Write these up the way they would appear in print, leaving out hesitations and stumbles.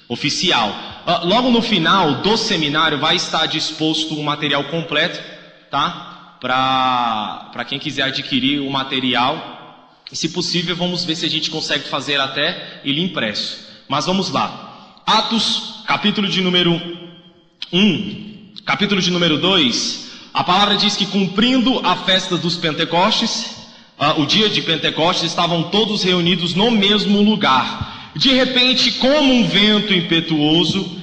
oficial. Logo no final do seminário vai estar disposto o material completo, tá? Para quem quiser adquirir o material. E, se possível, vamos ver se a gente consegue fazer até ele impresso. Mas vamos lá. Atos, capítulo de número 1, capítulo de número 2. A palavra diz que, cumprindo a festa dos Pentecostes, o dia de Pentecostes, estavam todos reunidos no mesmo lugar. De repente, como um vento impetuoso,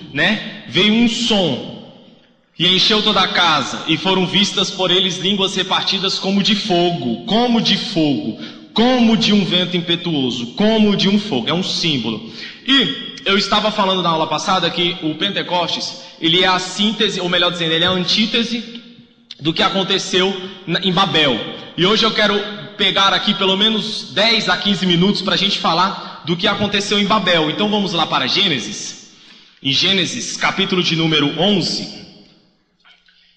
veio um som e encheu toda a casa, e foram vistas por eles línguas repartidas como de fogo, como de um vento impetuoso, como de um fogo. É um símbolo. E eu estava falando na aula passada que o Pentecostes, ele é a síntese, ou melhor dizendo, ele é a antítese do que aconteceu em Babel. E hoje eu quero pegar aqui pelo menos 10 a 15 minutos para a gente falar do que aconteceu em Babel. Então vamos lá para Gênesis. Em Gênesis, capítulo de número 11.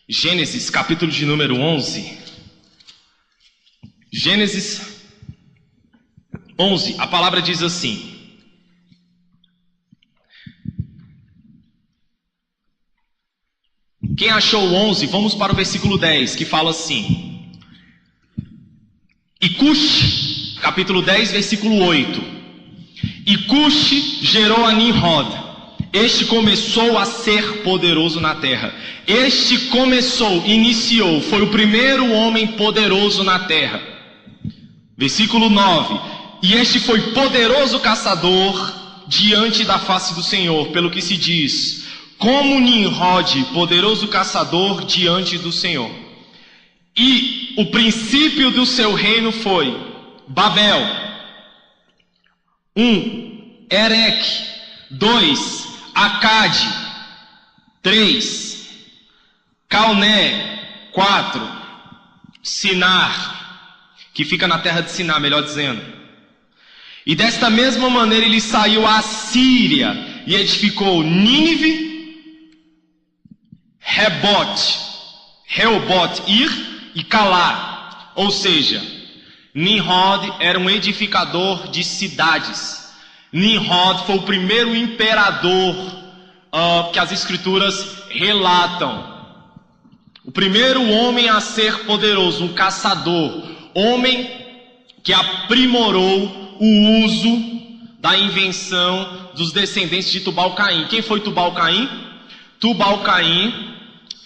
Gênesis, capítulo de número 11. Gênesis 11, a palavra diz assim: quem achou o 11, vamos para o versículo 10, que fala assim: e Cush, capítulo 10, versículo 8. E Cush gerou a Nimrod. Este começou a ser poderoso na terra. Iniciou, foi o primeiro homem poderoso na terra. Versículo 9. E este foi poderoso caçador diante da face do Senhor, pelo que se diz: como Nimrod, poderoso caçador diante do Senhor. E o princípio do seu reino foi Babel. 1. Erech. 2. Acade. 3. Calné. 4. Sinar, que fica na terra de Sinar, melhor dizendo. E desta mesma maneira ele saiu à Síria e edificou Nínive, Rehoboth, Ir e Calá. Ou seja, Nimrod era um edificador de cidades. Nimrod foi o primeiro imperador que as escrituras relatam. O primeiro homem a ser poderoso, um caçador. Homem que aprimorou o uso da invenção dos descendentes de Tubal-Caim. Quem foi Tubal-Caim? Tubal-Caim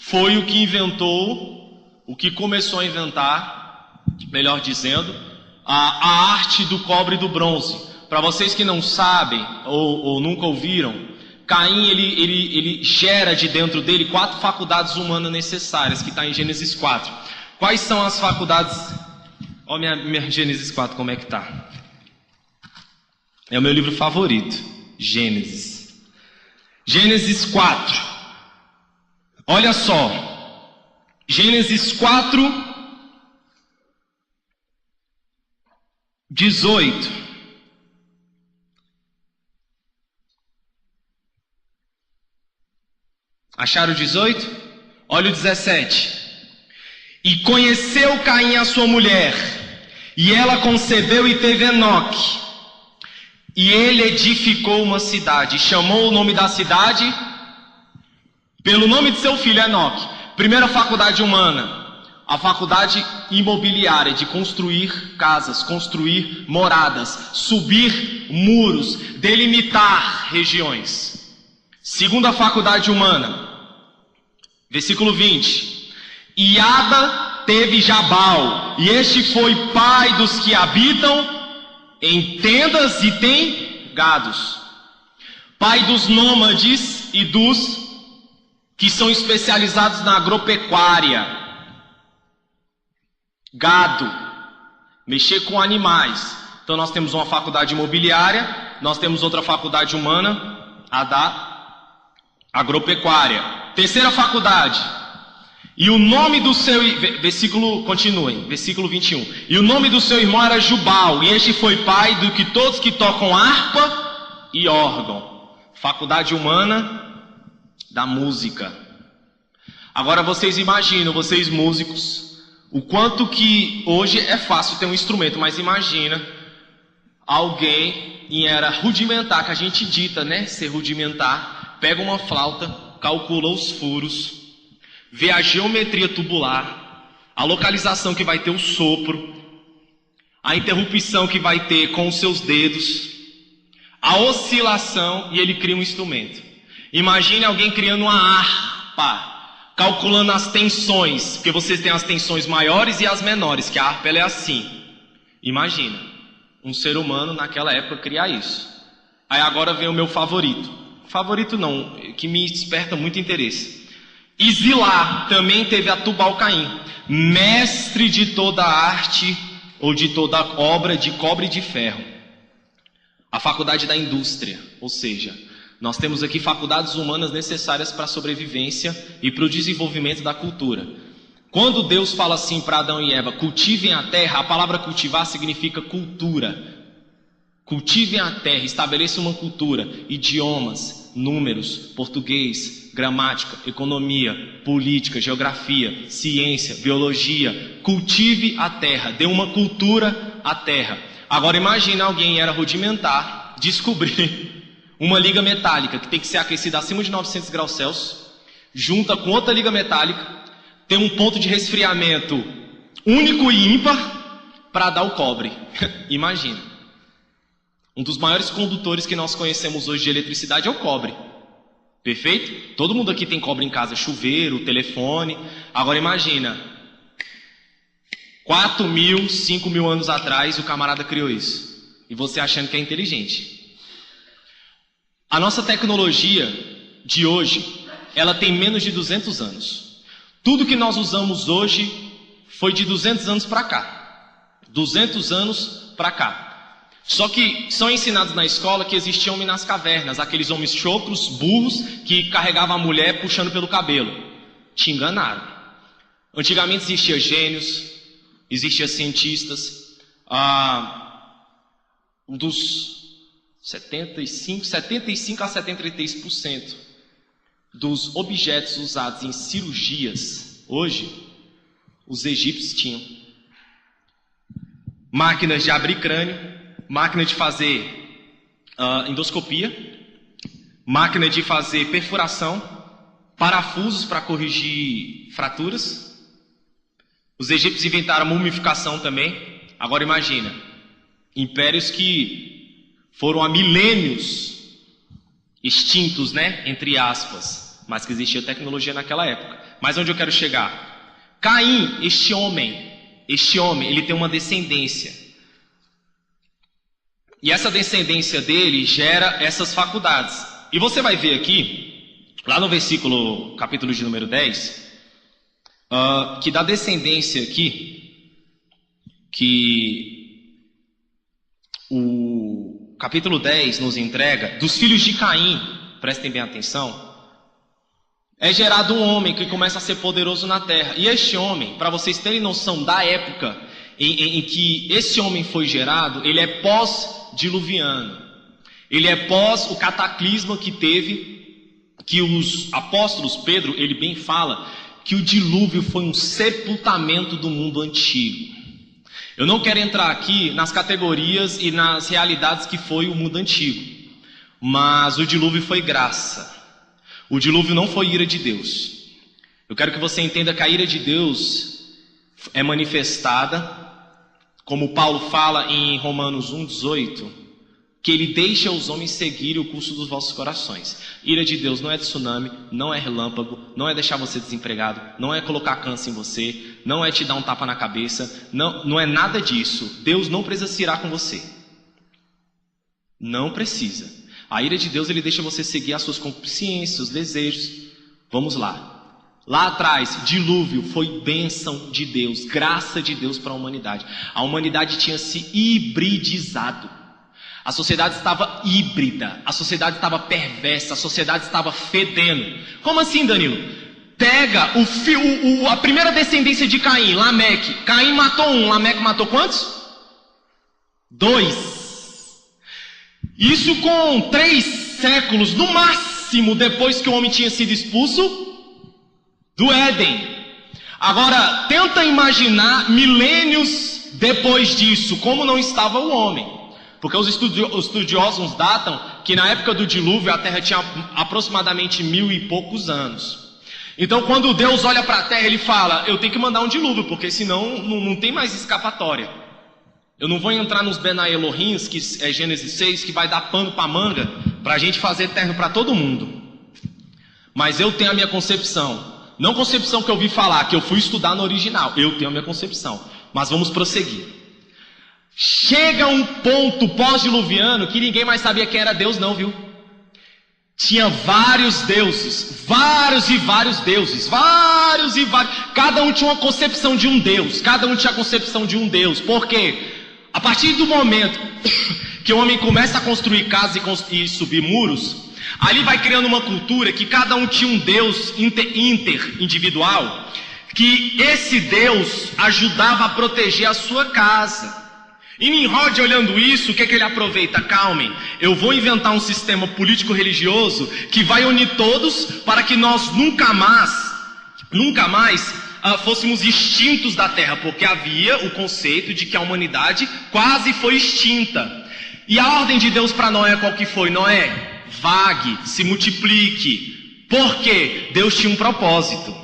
foi o que inventou, o que começou a inventar, melhor dizendo, a arte do cobre e do bronze. Para vocês que não sabem ou nunca ouviram, Caim ele gera de dentro dele 4 faculdades humanas necessárias, que está em Gênesis 4. Quais são as faculdades? Olha minha Gênesis 4 como é que está. É o meu livro favorito, Gênesis. Gênesis 4. Olha só. Gênesis 4, 18. Acharam o 18? Olha o 17. E conheceu Caim a sua mulher, e ela concebeu e teve Enoque. E ele edificou uma cidade, chamou o nome da cidade pelo nome de seu filho Enoque. Primeira faculdade humana, a faculdade imobiliária, de construir casas, construir moradas, subir muros, delimitar regiões. Segunda faculdade humana, versículo 20. E Ada teve Jabal, e este foi pai dos que habitam em tendas e tem gados. Pai dos nômades e dos que são especializados na agropecuária. Gado, mexer com animais. Então nós temos uma faculdade imobiliária, nós temos outra faculdade humana, a da agropecuária. Terceira faculdade. E o nome do seu... Versículo, continuem, versículo 21. E o nome do seu irmão era Jubal, e este foi pai do que todos que tocam harpa e órgão. Faculdade humana da música. Agora vocês imaginam, vocês músicos, o quanto que hoje é fácil ter um instrumento, mas imagina alguém em era rudimentar, que a gente dita, né, ser rudimentar, pega uma flauta, calcula os furos, vê a geometria tubular, a localização que vai ter o sopro, a interrupção que vai ter com os seus dedos, a oscilação, e ele cria um instrumento. Imagine alguém criando uma harpa, calculando as tensões, porque vocês têm as tensões maiores e as menores, que a harpa ela é assim. Imagina, um ser humano naquela época criar isso. Aí agora vem o meu favorito. Favorito não, que me desperta muito interesse. Isilá também teve a Tubal-Caim, mestre de toda arte ou de toda obra de cobre e de ferro. A faculdade da indústria, ou seja, nós temos aqui faculdades humanas necessárias para a sobrevivência e para o desenvolvimento da cultura. Quando Deus fala assim para Adão e Eva, cultivem a terra, a palavra cultivar significa cultura. Cultivem a terra, estabeleçam uma cultura, idiomas, números, português, gramática, economia, política, geografia, ciência, biologia. Cultive a terra, dê uma cultura à terra. Agora imagine alguém era rudimentar, descobrir uma liga metálica que tem que ser aquecida acima de 900 graus Celsius, junta com outra liga metálica, tem um ponto de resfriamento único e ímpar para dar o cobre. Imagina. Um dos maiores condutores que nós conhecemos hoje de eletricidade é o cobre. Perfeito? Todo mundo aqui tem cobre em casa, chuveiro, telefone. Agora imagina, 4.000, 5.000 anos atrás o camarada criou isso. E você achando que é inteligente. A nossa tecnologia de hoje, ela tem menos de 200 anos. Tudo que nós usamos hoje foi de 200 anos para cá. 200 anos para cá. Só que são ensinados na escola que existia homem nas cavernas, aqueles homens chocros, burros, que carregavam a mulher puxando pelo cabelo. Te enganaram. Antigamente existia gênios, existia cientistas, dos 75 a 73% dos objetos usados em cirurgias, hoje, os egípcios tinham. Máquinas de abrir crânio, máquina de fazer endoscopia, máquina de fazer perfuração, parafusos para corrigir fraturas. Os egípcios inventaram a mumificação também. Agora imagina, impérios que foram há milênios extintos, né, entre aspas, mas que existia tecnologia naquela época. Mas onde eu quero chegar? Caim, este homem, ele tem uma descendência. E essa descendência dele gera essas faculdades. E você vai ver aqui, lá no versículo, capítulo de número 10, que da descendência aqui, que o capítulo 10 nos entrega, dos filhos de Caim, prestem bem atenção, é gerado um homem que começa a ser poderoso na terra. E este homem, para vocês terem noção da época em que esse homem foi gerado, ele é pós-diluviano. Ele é pós o cataclisma que teve, que os apóstolos, Pedro, ele bem fala, que o dilúvio foi um sepultamento do mundo antigo. Eu não quero entrar aqui nas categorias e nas realidades que foi o mundo antigo, mas o dilúvio foi graça. O dilúvio não foi ira de Deus. Eu quero que você entenda que a ira de Deus é manifestada, como Paulo fala em Romanos 1,18, que ele deixa os homens seguirem o curso dos vossos corações. Ira de Deus não é tsunami, não é relâmpago, não é deixar você desempregado, não é colocar câncer em você, não é te dar um tapa na cabeça, não é nada disso. Deus não precisa se irar com você. Não precisa. A ira de Deus, ele deixa você seguir as suas consciências, seus desejos. Vamos lá. Lá atrás, dilúvio foi bênção de Deus, graça de Deus para a humanidade. A humanidade tinha se hibridizado. A sociedade estava híbrida, a sociedade estava perversa, a sociedade estava fedendo. Como assim, Danilo? Pega a primeira descendência de Caim, Lameque. Caim matou um, Lameque matou quantos? 2. Isso com 3 séculos, no máximo, depois que o homem tinha sido expulso do Éden. Agora, tenta imaginar milênios depois disso, como não estava o homem. Porque os estudiosos datam que na época do dilúvio a Terra tinha aproximadamente 1000 e poucos anos. Então quando Deus olha para a Terra, ele fala, eu tenho que mandar um dilúvio, porque senão não tem mais escapatória. Eu não vou entrar nos Benai Elohims, que é Gênesis 6, que vai dar pano para manga, para a gente fazer terno para todo mundo. Mas eu tenho a minha concepção. Não concepção que eu ouvi falar, que eu fui estudar no original. Eu tenho a minha concepção. Mas vamos prosseguir. Chega um ponto pós-diluviano que ninguém mais sabia quem era Deus não, viu? Tinha vários deuses, vários e vários deuses, vários e vários. Cada um tinha uma concepção de um Deus, cada um tinha a concepção de um Deus. Por quê? A partir do momento que o homem começa a construir casas e subir muros, ali vai criando uma cultura que cada um tinha um Deus interindividual, que esse Deus ajudava a proteger a sua casa. E Nimrod, olhando isso, o que ele aproveita? Calmem, eu vou inventar um sistema político-religioso que vai unir todos para que nós nunca mais fôssemos extintos da terra, porque havia o conceito de que a humanidade quase foi extinta. E a ordem de Deus para Noé qual que foi? Noé, vague, se multiplique. Por quê? Deus tinha um propósito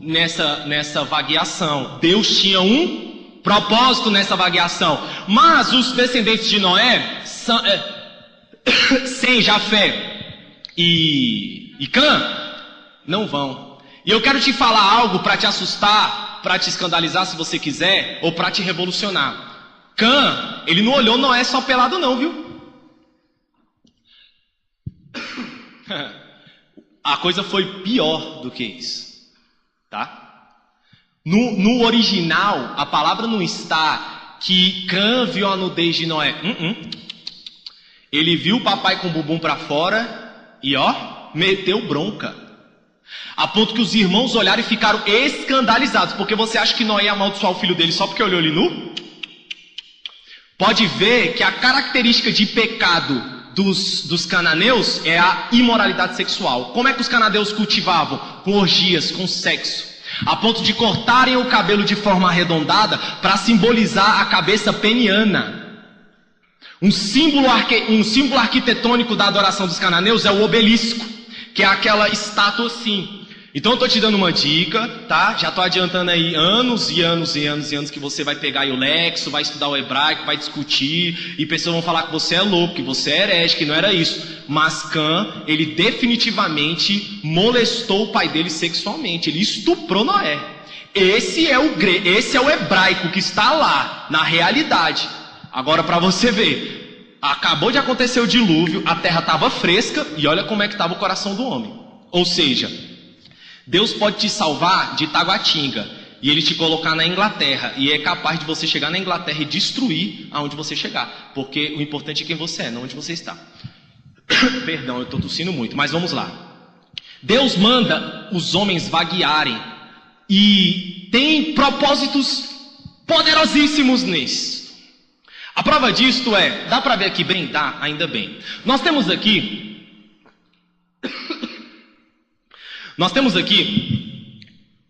nessa vagueação. Deus tinha um propósito nessa vagueação. Mas os descendentes de Noé, Sem, Jafé e Cã, não vão. E eu quero te falar algo para te assustar, para te escandalizar se você quiser, ou para te revolucionar. Cã, ele não olhou Noé só pelado não, viu? A coisa foi pior do que isso, tá? No original, a palavra não está que Cã viu a nudez de Noé. Ele viu o papai com o bumbum para fora e meteu bronca. A ponto que os irmãos olharam e ficaram escandalizados. Porque você acha que Noé ia amaldiçoar o filho dele só porque olhou ele nu? Pode ver que a característica de pecado dos cananeus é a imoralidade sexual. Como é que os cananeus cultivavam? Com orgias, com sexo. A ponto de cortarem o cabelo de forma arredondada para simbolizar a cabeça peniana. Um símbolo arquitetônico da adoração dos cananeus é o obelisco, que é aquela estátua assim. Então eu estou te dando uma dica, tá? Já estou adiantando aí anos e anos e anos e anos que você vai pegar aí o Lexo, vai estudar o hebraico, vai discutir, e pessoas vão falar que você é louco, que você é herege, que não era isso. Mas Cã, ele definitivamente molestou o pai dele sexualmente, ele estuprou Noé. Esse é o hebraico que está lá, na realidade. Agora para você ver, acabou de acontecer o dilúvio, a terra estava fresca, e olha como é que estava o coração do homem. Ou seja, Deus pode te salvar de Taguatinga e ele te colocar na Inglaterra, e é capaz de você chegar na Inglaterra e destruir aonde você chegar, porque o importante é quem você é, não onde você está. Perdão, eu estou tossindo muito, mas vamos lá. Deus manda os homens vaguearem e tem propósitos poderosíssimos nisso. A prova disto dá para ver aqui bem? Dá, ainda bem. Nós temos aqui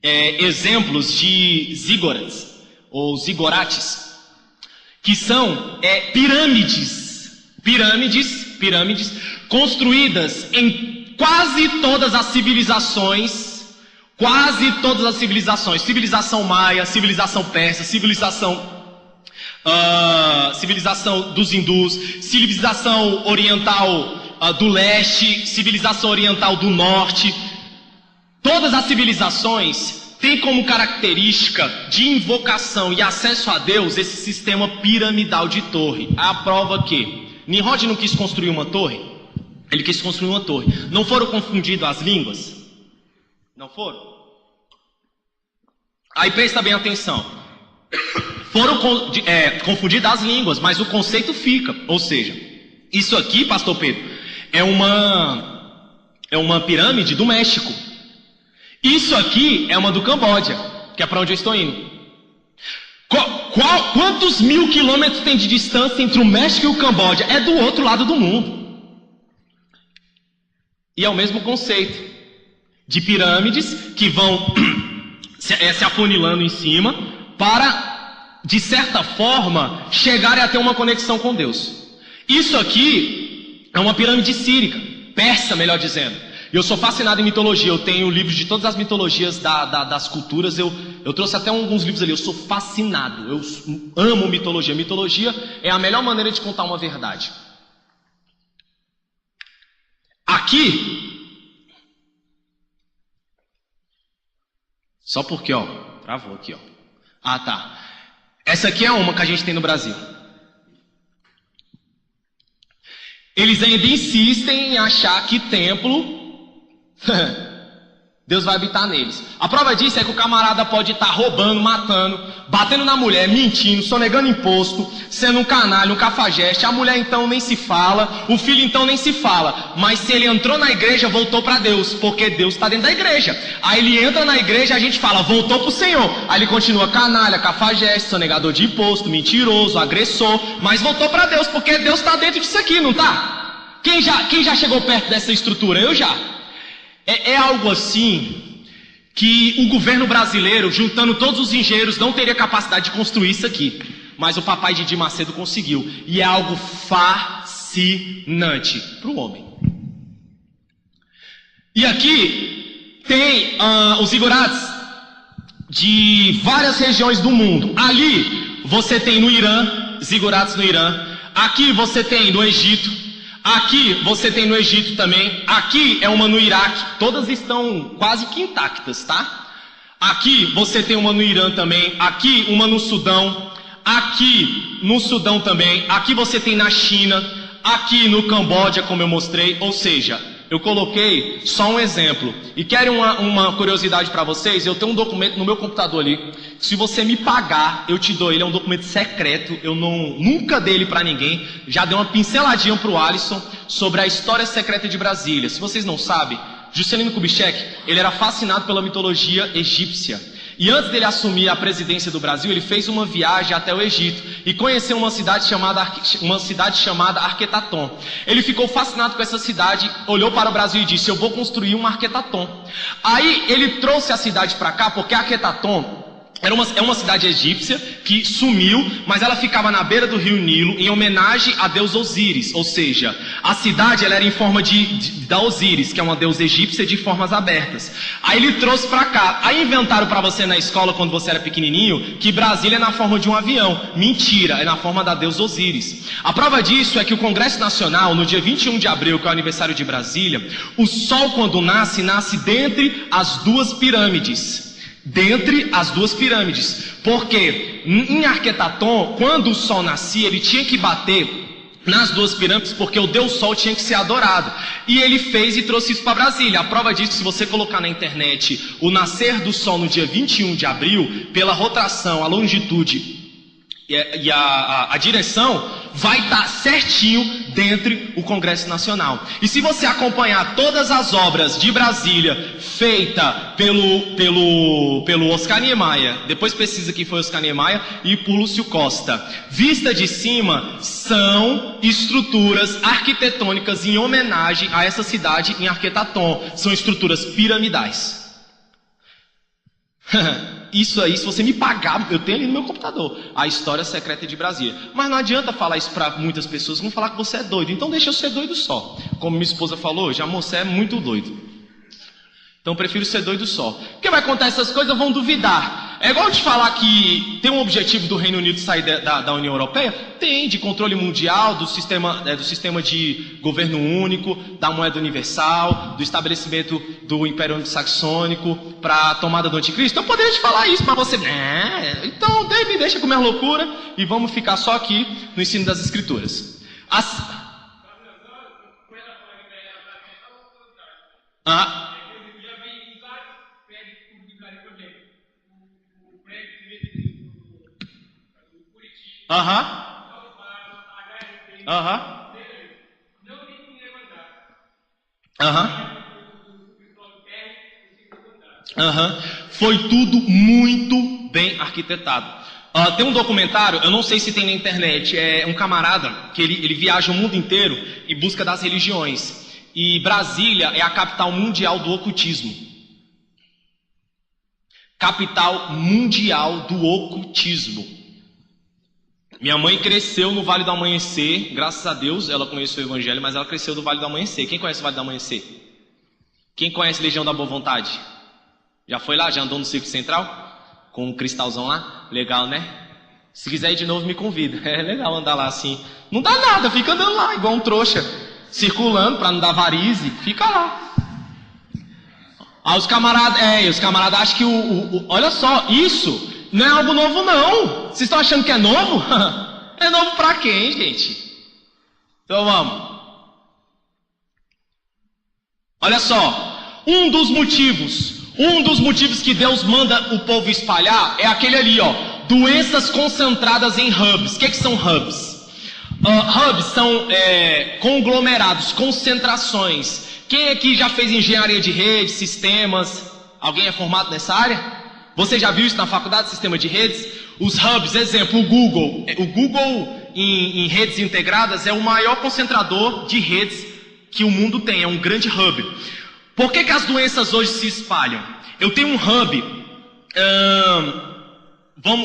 exemplos de zígoras, ou zigorates, que são pirâmides construídas em quase todas as civilizações, civilização maia, civilização persa, civilização dos hindus, civilização oriental do leste, civilização oriental do norte. Todas as civilizações têm como característica de invocação e acesso a Deus esse sistema piramidal de torre. A prova que Nimrod não quis construir uma torre, ele quis construir uma torre. Não foram confundidas as línguas? Não foram? Aí presta bem atenção. Foram confundidas as línguas, mas o conceito fica. Ou seja, isso aqui, pastor Pedro, é uma pirâmide do México. Isso aqui é uma do Camboja, que é para onde eu estou indo. Quantos 1000 quilômetros tem de distância entre o México e o Camboja? É do outro lado do mundo. E é o mesmo conceito de pirâmides que vão se afunilando em cima para, de certa forma, chegarem a ter uma conexão com Deus. Isso aqui é uma pirâmide sírica, persa, melhor dizendo. E eu sou fascinado em mitologia, eu tenho livros de todas as mitologias das culturas, eu trouxe até alguns livros ali, eu sou fascinado, eu amo mitologia. Mitologia é a melhor maneira de contar uma verdade. Aqui, só porque, ó, travou aqui, ó. Ah, tá. Essa aqui é uma que a gente tem no Brasil. Eles ainda insistem em achar que templo Deus vai habitar neles. A prova disso é que o camarada pode estar roubando, matando, batendo na mulher, mentindo, sonegando imposto, sendo um canalha, um cafajeste. A mulher então nem se fala, o filho então nem se fala. Mas se ele entrou na igreja, voltou para Deus, porque Deus está dentro da igreja. Aí ele entra na igreja, a gente fala, voltou para o Senhor. Aí ele continua canalha, cafajeste, sonegador de imposto, mentiroso, agressor, mas voltou para Deus, porque Deus está dentro disso aqui, não está? Quem já chegou perto dessa estrutura? Eu já. É algo assim que o governo brasileiro, juntando todos os engenheiros, não teria capacidade de construir isso aqui. Mas o papai Didi Macedo conseguiu. E é algo fascinante para o homem. E aqui tem os zigurates de várias regiões do mundo. Ali você tem no Irã, zigurates no Irã. Aqui você tem no Egito. Aqui você tem no Egito também, aqui é uma no Iraque, todas estão quase que intactas, tá? Aqui você tem uma no Irã também, aqui uma no Sudão, aqui no Sudão também, aqui você tem na China, aqui no Camboja, como eu mostrei, ou seja, eu coloquei só um exemplo. E querem uma curiosidade para vocês? Eu tenho um documento no meu computador ali. Se você me pagar, eu te dou ele. É um documento secreto. Eu nunca dei ele para ninguém. Já dei uma pinceladinha para o Alisson sobre a história secreta de Brasília. Se vocês não sabem, Juscelino Kubitschek, ele era fascinado pela mitologia egípcia. E antes dele assumir a presidência do Brasil, ele fez uma viagem até o Egito e conheceu uma cidade chamada Arquetaton. Ele ficou fascinado com essa cidade, olhou para o Brasil e disse, eu vou construir uma Arquetaton. Aí ele trouxe a cidade para cá, porque a Arquetaton é uma cidade egípcia que sumiu, mas ela ficava na beira do rio Nilo em homenagem a deus Osíris. Ou seja, a cidade ela era em forma da Osíris, que é uma deusa egípcia de formas abertas. Aí ele trouxe para cá. Aí inventaram para você na escola, quando você era pequenininho, que Brasília é na forma de um avião. Mentira, é na forma da deusa Osíris. A prova disso é que o Congresso Nacional, no dia 21 de abril, que é o aniversário de Brasília, o sol quando nasce dentre as duas pirâmides. Dentre as duas pirâmides, porque em Arquetaton, quando o sol nascia, ele tinha que bater nas duas pirâmides, porque o Deus Sol tinha que ser adorado. E ele fez e trouxe isso para Brasília. A prova disso, se você colocar na internet o nascer do sol no dia 21 de abril, pela rotação, a longitude e a direção, vai estar certinho dentro do Congresso Nacional. E se você acompanhar todas as obras de Brasília feita pelo Oscar Niemeyer, depois pesquisa quem foi Oscar Niemeyer, e por Lúcio Costa, vista de cima, são estruturas arquitetônicas em homenagem a essa cidade em Arquetaton. São estruturas piramidais. Isso aí, se você me pagar, eu tenho ali no meu computador, a história secreta de Brasília. Mas não adianta falar isso para muitas pessoas, vão falar que você é doido. Então deixa eu ser doido só. Como minha esposa falou, já você é muito doido. Então eu prefiro ser doido só. Porque vai contar essas coisas, vão duvidar. É igual te falar que tem um objetivo do Reino Unido sair da União Europeia? Tem, de controle mundial, do sistema de governo único, da moeda universal, do estabelecimento do Império Anglo-Saxônico, para a tomada do anticristo. Eu poderia te falar isso, mas você... Então me deixa com minha loucura e vamos ficar só aqui no ensino das Escrituras. Foi tudo muito bem arquitetado. Tem um documentário, eu não sei se tem na internet, é um camarada que ele viaja o mundo inteiro em busca das religiões. E Brasília é a capital mundial do ocultismo. Capital mundial do ocultismo. Minha mãe cresceu no Vale do Amanhecer, graças a Deus, ela conheceu o Evangelho, mas ela cresceu no Vale do Amanhecer. Quem conhece o Vale do Amanhecer? Quem conhece Legião da Boa Vontade? Já foi lá? Já andou no Circo Central? Com um cristalzão lá? Legal, né? Se quiser ir de novo, me convida. É legal andar lá assim. Não dá nada, fica andando lá, igual um trouxa. Circulando pra não dar varize, fica lá. Aí os camaradas acham que olha só, isso não é algo novo não. Vocês estão achando que é novo? É novo pra quem, gente? Então vamos. Olha só, um dos motivos que Deus manda o povo espalhar é aquele ali, ó, doenças concentradas em hubs. O que são hubs? Hubs são conglomerados, concentrações. Quem aqui já fez engenharia de redes, sistemas? Alguém é formado nessa área? Você já viu isso na faculdade, sistema de redes? Os hubs, exemplo, o Google. O Google em redes integradas é o maior concentrador de redes que o mundo tem, é um grande hub. Por que as doenças hoje se espalham? Eu tenho um hub,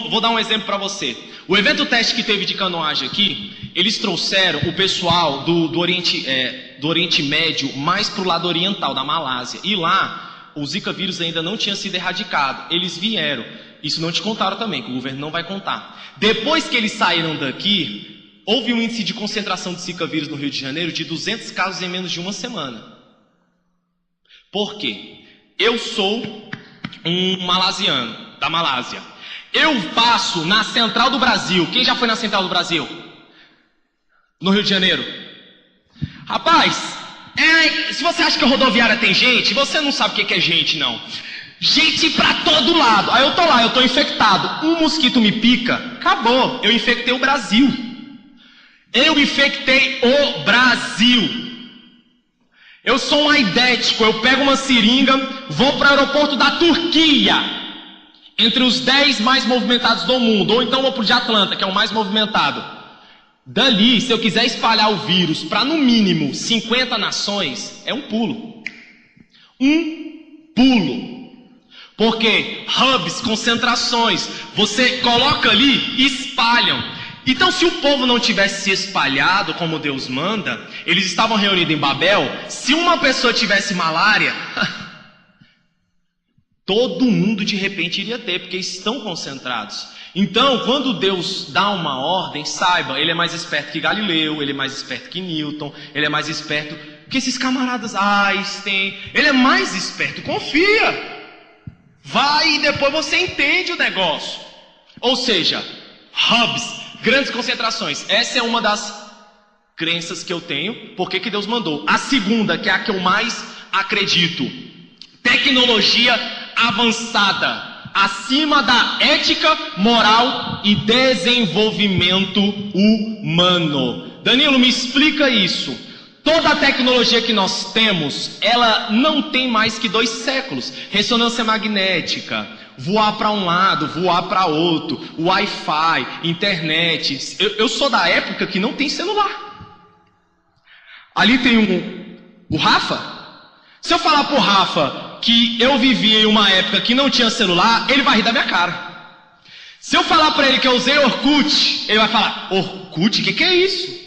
vou dar um exemplo para você. O evento teste que teve de canoagem aqui, eles trouxeram o pessoal do Oriente Médio mais para o lado oriental, da Malásia. E lá, o Zika vírus ainda não tinha sido erradicado. Eles vieram. Isso não te contaram também, que o governo não vai contar. Depois que eles saíram daqui, houve um índice de concentração de Zika vírus no Rio de Janeiro de 200 casos em menos de uma semana. Por quê? Eu sou um malasiano, da Malásia. Eu passo na Central do Brasil. Quem já foi na Central do Brasil? No Rio de Janeiro? Rapaz, se você acha que a rodoviária tem gente, você não sabe o que é gente, não. Gente pra todo lado. Aí eu tô lá, eu tô infectado. Um mosquito me pica, acabou. Eu infectei o Brasil. Eu infectei o Brasil. Eu sou um aidético, eu pego uma seringa, vou para o aeroporto da Turquia, entre os 10 mais movimentados do mundo, ou então vou para o de Atlanta, que é o mais movimentado. Dali, se eu quiser espalhar o vírus para no mínimo 50 nações, é um pulo. Um pulo. Porque hubs, concentrações, você coloca ali e espalham. Então, se o povo não tivesse se espalhado como Deus manda, eles estavam reunidos em Babel, se uma pessoa tivesse malária, todo mundo de repente iria ter, porque estão concentrados. Então, quando Deus dá uma ordem, saiba, ele é mais esperto que Galileu, ele é mais esperto que Newton, ele é mais esperto que esses camaradas Einstein, ele é mais esperto, confia. Vai e depois você entende o negócio. Ou seja, hubs, grandes concentrações. Essa é uma das crenças que eu tenho. Por que Deus mandou? A segunda, que é a que eu mais acredito. Tecnologia avançada. Acima da ética, moral e desenvolvimento humano. Danilo, me explica isso. Toda a tecnologia que nós temos, ela não tem mais que 2 séculos. Ressonância magnética, voar para um lado, voar para outro, Wi-Fi, internet. Eu sou da época que não tem celular. Ali tem o Rafa. Se eu falar pro Rafa que eu vivi em uma época que não tinha celular, ele vai rir da minha cara. Se eu falar para ele que eu usei Orkut, ele vai falar, Orkut, que é isso?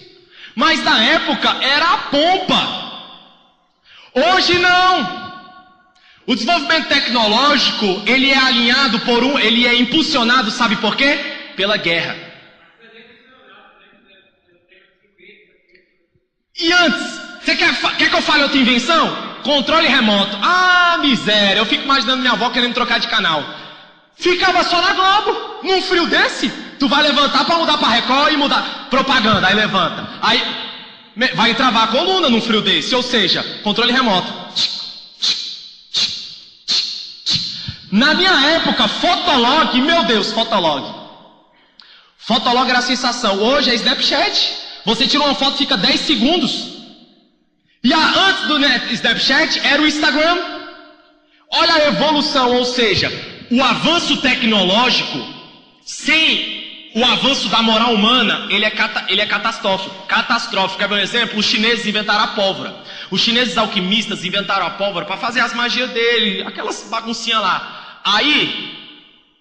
Mas na época era a pompa. Hoje não. O desenvolvimento tecnológico, ele é alinhado ele é impulsionado, sabe por quê? Pela guerra. E antes, você quer que eu fale outra invenção? Controle remoto. Ah, miséria, eu fico imaginando minha avó querendo trocar de canal. Ficava só na Globo, num frio desse. Tu vai levantar para mudar para Record e mudar propaganda, aí levanta. Aí vai travar a coluna num frio desse, ou seja, controle remoto. Na minha época, Fotolog, meu Deus, Fotolog. Fotolog era a sensação. Hoje é Snapchat. Você tira uma foto e fica 10 segundos. E antes do Snapchat era o Instagram. Olha a evolução, ou seja, o avanço tecnológico, sem o avanço da moral humana, ele é catastrófico. Catastrófico. Quer ver um exemplo? Os chineses inventaram a pólvora. Os chineses alquimistas inventaram a pólvora para fazer as magias dele, aquelas baguncinhas lá. Aí,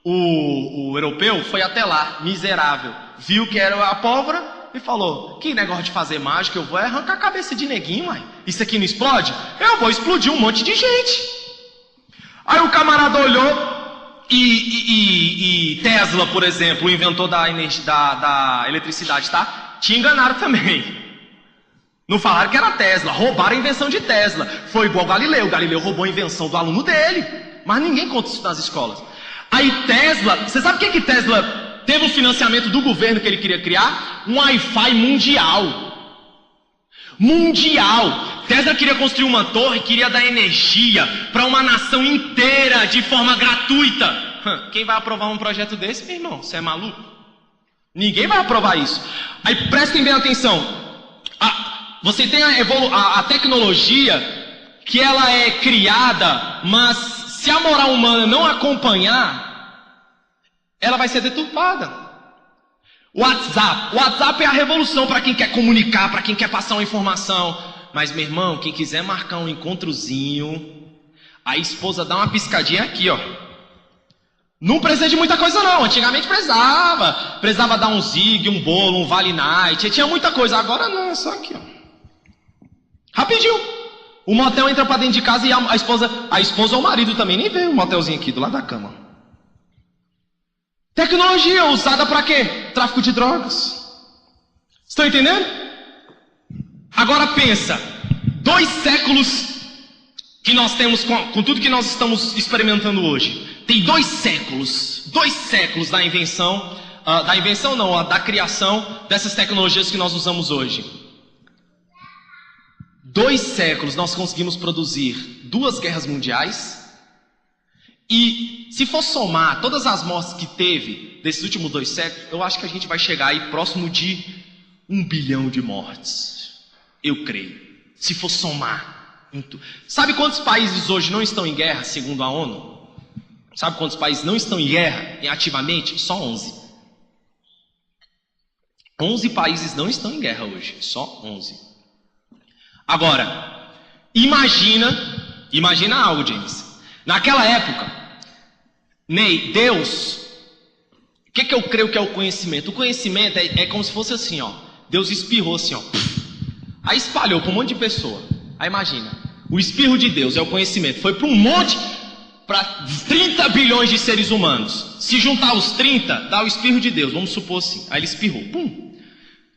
O europeu foi até lá, miserável, viu que era a pólvora e falou: que negócio de fazer mágica, eu vou arrancar a cabeça de neguinho, uai. Isso aqui não explode? Eu vou explodir um monte de gente. Aí o camarada olhou e Tesla, por exemplo, o inventor da eletricidade, tá? Te enganaram também. Não falaram que era Tesla, roubaram a invenção de Tesla. Foi igual Galileu roubou a invenção do aluno dele. Mas ninguém conta isso nas escolas. Aí Tesla, você sabe o que Tesla teve o financiamento do governo que ele queria criar? Um Wi-Fi mundial. Mundial. Tesla queria construir uma torre, queria dar energia para uma nação inteira de forma gratuita. Quem vai aprovar um projeto desse, meu irmão? Você é maluco? Ninguém vai aprovar isso. Aí prestem bem atenção. Você tem a tecnologia que ela é criada, mas se a moral humana não acompanhar, ela vai ser deturpada. O WhatsApp é a revolução para quem quer comunicar, para quem quer passar uma informação. Mas, meu irmão, quem quiser marcar um encontrozinho, a esposa dá uma piscadinha aqui, ó. Não precisa de muita coisa não, antigamente precisava dar um zig, um bolo, um vale night, tinha muita coisa, agora não, é só aqui, ó. Rapidinho. O motel entra pra dentro de casa e a esposa ou o marido também nem vê o motelzinho aqui do lado da cama. Tecnologia usada pra quê? Tráfico de drogas. Estão entendendo? Agora pensa, 2 séculos que nós temos com tudo que nós estamos experimentando hoje. Tem 2 séculos da invenção, da criação dessas tecnologias que nós usamos hoje. 2 séculos nós conseguimos produzir 2 guerras mundiais. E se for somar todas as mortes que teve desses últimos 2 séculos, eu acho que a gente vai chegar aí próximo de 1 bilhão de mortes. Eu creio. Se for somar. Sabe quantos países hoje não estão em guerra, segundo a ONU? Sabe quantos países não estão em guerra ativamente? Só 11. 11 países não estão em guerra hoje. Só 11. Agora, imagina algo, James. Naquela época, Ney, Deus, o que eu creio que é o conhecimento? O conhecimento é como se fosse assim, ó. Deus espirrou assim, ó. Aí espalhou para um monte de pessoa. Aí imagina, o espirro de Deus é o conhecimento. Foi para um monte, para 30 bilhões de seres humanos. Se juntar os 30, dá o espirro de Deus, vamos supor assim. Aí ele espirrou, pum.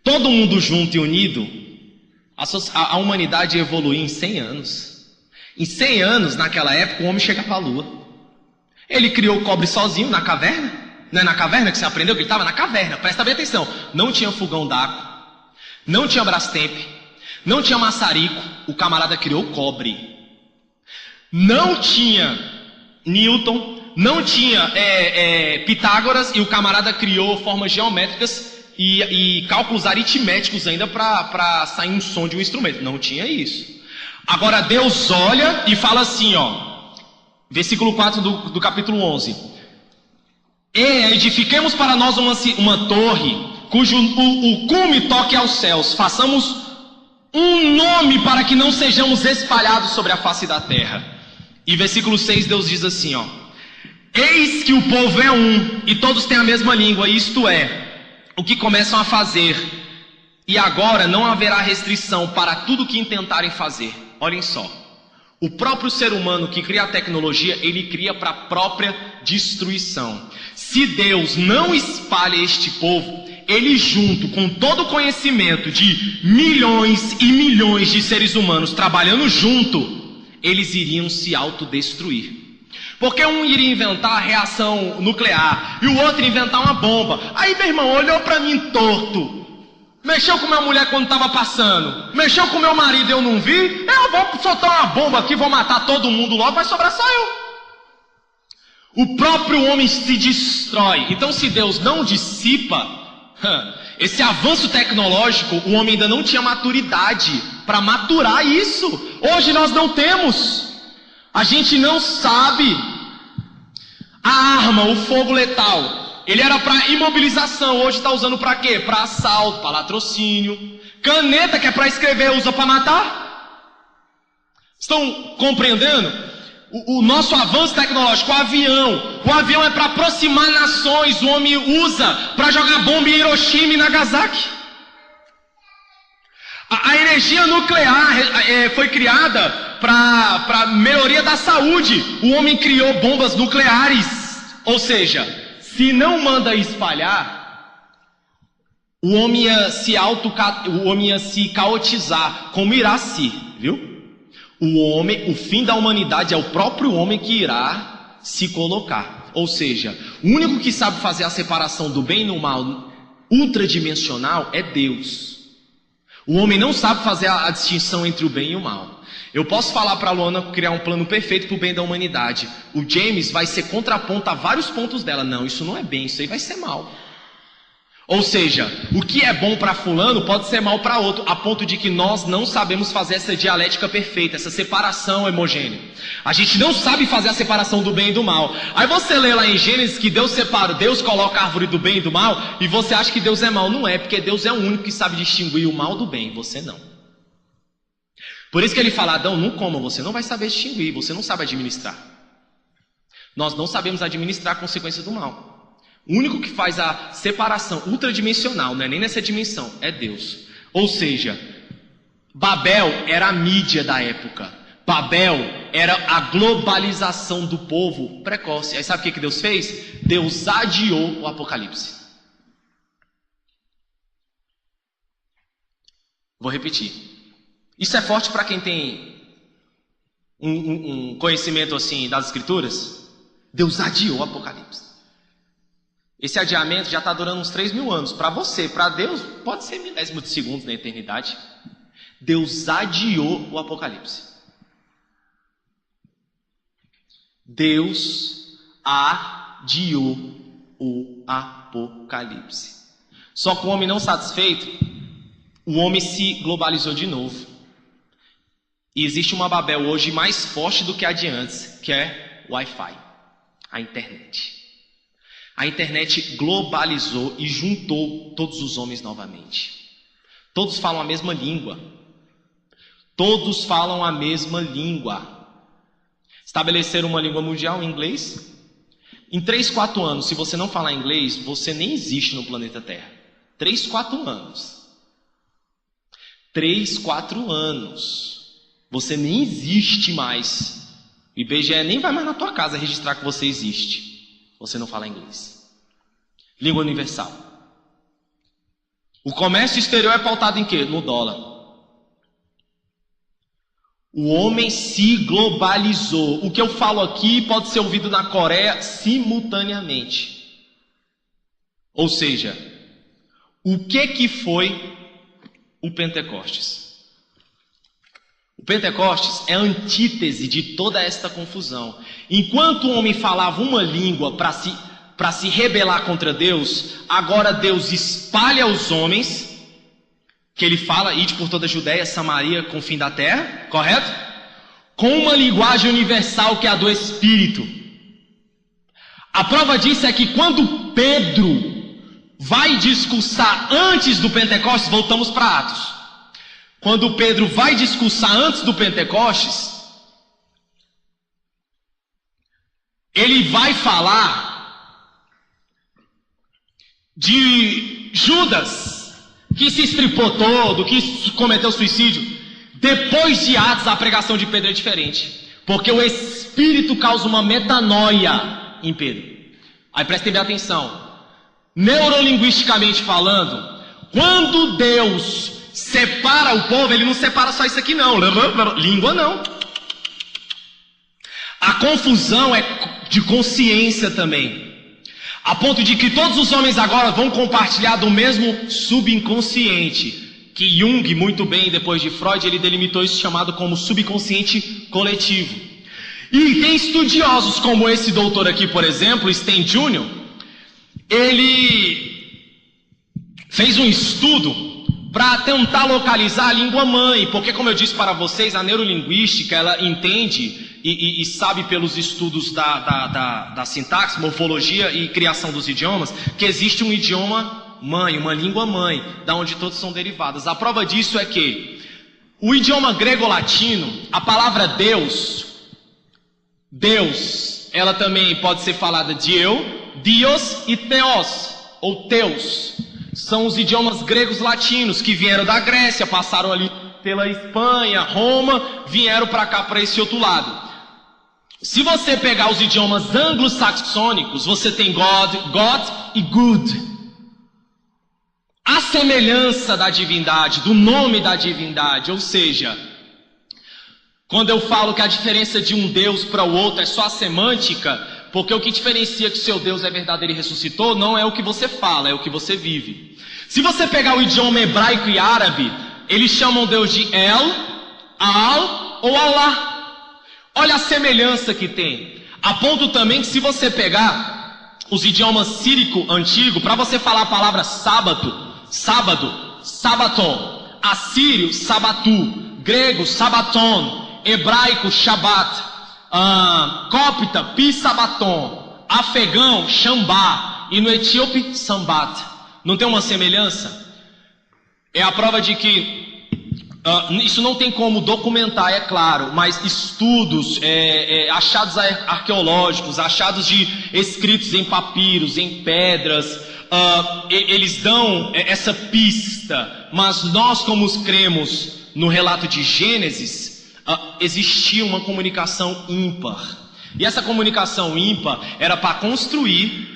Todo mundo junto e unido, a humanidade evoluiu em 100 anos. Em 100 anos, naquela época, o homem chegava à lua. Ele criou o cobre sozinho na caverna. Não é na caverna que você aprendeu que ele estava? Na caverna, presta bem atenção. Não tinha fogão d'água, não tinha Brastemp, não tinha maçarico. O camarada criou o cobre. Não tinha Newton, não tinha Pitágoras, e o camarada criou formas geométricas e cálculos aritméticos ainda para sair um som de um instrumento. Não tinha isso. Agora Deus olha e fala assim, ó, versículo 4 do capítulo 11. Edifiquemos para nós uma torre, cujo o cume toque aos céus. Façamos um nome para que não sejamos espalhados sobre a face da terra. E versículo 6 Deus diz assim, ó: eis que o povo é um, e todos têm a mesma língua, isto é, o que começam a fazer, e agora não haverá restrição para tudo o que intentarem fazer. Olhem só, o próprio ser humano que cria a tecnologia, ele cria para a própria destruição. Se Deus não espalha este povo, ele junto com todo o conhecimento de milhões e milhões de seres humanos trabalhando junto, eles iriam se autodestruir. Porque um iria inventar a reação nuclear e o outro inventar uma bomba. Aí meu irmão olhou para mim torto, mexeu com minha mulher quando estava passando, mexeu com meu marido, eu não vi. Eu vou soltar uma bomba aqui, vou matar todo mundo logo, vai sobrar só eu. O próprio homem se destrói. Então se Deus não dissipa esse avanço tecnológico, o homem ainda não tinha maturidade para maturar isso. Hoje nós não temos. A gente não sabe. A arma, o fogo letal, ele era para imobilização. Hoje está usando para quê? Para assalto, para latrocínio. Caneta, que é para escrever, usa para matar. Estão compreendendo? o nosso avanço tecnológico, o avião é para aproximar nações, o homem usa para jogar bomba em Hiroshima e Nagasaki. A energia nuclear foi criada para melhoria da saúde. O homem criou bombas nucleares. Ou seja, se não manda espalhar, o homem ia se caotizar, como irá se, viu? O fim da humanidade é o próprio homem que irá se colocar. Ou seja, o único que sabe fazer a separação do bem e do mal ultradimensional é Deus. O homem não sabe fazer a distinção entre o bem e o mal. Eu posso falar para a Luana criar um plano perfeito para o bem da humanidade. O James vai ser contraponto a vários pontos dela. Não, isso não é bem, isso aí vai ser mal. Ou seja, o que é bom para fulano pode ser mal para outro, a ponto de que nós não sabemos fazer essa dialética perfeita, essa separação homogênea. A gente não sabe fazer a separação do bem e do mal. Aí você lê lá em Gênesis que Deus separa, Deus coloca a árvore do bem e do mal, e você acha que Deus é mal. Não é, porque Deus é o único que sabe distinguir o mal do bem, você não. Por isso que ele fala, Adão, não coma, você não vai saber distinguir, você não sabe administrar. Nós não sabemos administrar a consequência do mal. O único que faz a separação ultradimensional, não é nem nessa dimensão, é Deus. Ou seja, Babel era a mídia da época. Babel era a globalização do povo precoce. Aí sabe o que Deus fez? Deus adiou o Apocalipse. Vou repetir. Isso é forte para quem tem um conhecimento assim das Escrituras. Deus adiou o Apocalipse. Esse adiamento já está durando uns 3.000 anos. Para você, para Deus, pode ser milésimo de segundos na eternidade. Deus adiou o Apocalipse. Deus adiou o Apocalipse. Só que o homem não satisfeito, o homem se globalizou de novo. E existe uma Babel hoje mais forte do que a de antes, que é o Wi-Fi, a internet. A internet globalizou e juntou todos os homens novamente. Todos falam a mesma língua. Todos falam a mesma língua. Estabeleceram uma língua mundial, inglês. Em 3, 4 anos, se você não falar inglês, você nem existe no planeta Terra. 3, 4 anos. 3, 4 anos. Você nem existe mais. O IBGE nem vai mais na tua casa registrar que você existe. Você não fala inglês. Língua universal. O comércio exterior é pautado em quê? No dólar. O homem se globalizou. O que eu falo aqui pode ser ouvido na Coreia simultaneamente. Ou seja, o que foi o Pentecostes? O Pentecostes é a antítese de toda esta confusão. Enquanto o homem falava uma língua para se rebelar contra Deus, agora Deus espalha os homens, que ele fala, ide por toda a Judéia, Samaria, com o fim da terra, correto? Com uma linguagem universal que é a do Espírito. A prova disso é que quando Pedro vai discursar antes do Pentecostes, voltamos para Atos. Quando Pedro vai discursar antes do Pentecostes, ele vai falar de Judas, que se estripou todo, que cometeu suicídio. Depois de Atos, a pregação de Pedro é diferente, porque o Espírito causa uma metanoia em Pedro. Aí prestem bem atenção. Neurolinguisticamente falando, quando Deus separa o povo, ele não separa só isso aqui não, língua não. A confusão é de consciência também, a ponto de que todos os homens agora vão compartilhar do mesmo subconsciente, que Jung, muito bem, depois de Freud, ele delimitou isso chamado como subconsciente coletivo. E tem estudiosos como esse doutor aqui, por exemplo, Sten Jr., ele fez um estudo para tentar localizar a língua mãe, porque como eu disse para vocês, a neurolinguística, ela entende e sabe pelos estudos da sintaxe, morfologia e criação dos idiomas, que existe um idioma mãe, uma língua mãe, da onde todos são derivados. A prova disso é que o idioma grego-latino, a palavra Deus, Deus, ela também pode ser falada de eu, Dios e Theos, ou Teus. São os idiomas gregos latinos que vieram da Grécia, passaram ali pela Espanha, Roma, vieram para cá, para esse outro lado. Se você pegar os idiomas anglo-saxônicos, você tem God e Good. A semelhança da divindade, do nome da divindade, ou seja, quando eu falo que a diferença de um Deus para o outro é só a semântica, porque o que diferencia que seu Deus é verdadeiro e ressuscitou não é o que você fala, é o que você vive. Se você pegar o idioma hebraico e árabe, eles chamam Deus de El, Al ou Allah. Olha a semelhança que tem. A ponto também que se você pegar os idiomas sírico antigo, para você falar a palavra sábado, sabaton, assírio, sabatu, grego, sabaton, hebraico, shabat, cópita, pi-sabaton, afegão, xambá, e no etíope, sambat. Não tem uma semelhança? É a prova de que isso não tem como documentar, é claro, mas estudos, achados arqueológicos, achados de escritos em papiros, em pedras, eles dão essa pista. Mas nós, como cremos no relato de Gênesis, existia uma comunicação ímpar. E essa comunicação ímpar era para construir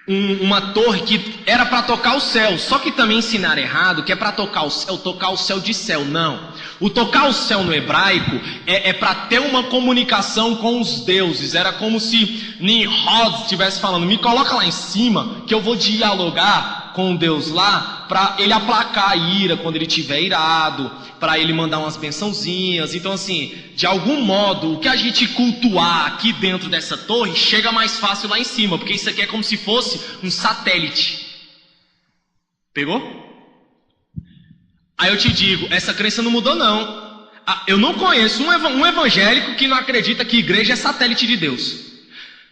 uma torre que era para tocar o céu. Só que também ensinaram errado, que é para tocar o céu de céu. Não. O tocar o céu no hebraico é para ter uma comunicação com os deuses. Era como se Nimrod estivesse falando: me coloca lá em cima que eu vou dialogar com Deus lá, para ele aplacar a ira quando ele estiver irado, para ele mandar umas bençãozinhas. Então assim, de algum modo, o que a gente cultuar aqui dentro dessa torre chega mais fácil lá em cima, porque isso aqui é como se fosse um satélite. Pegou? Aí eu te digo, essa crença não mudou não. Eu não conheço um evangélico que não acredita que igreja é satélite de Deus.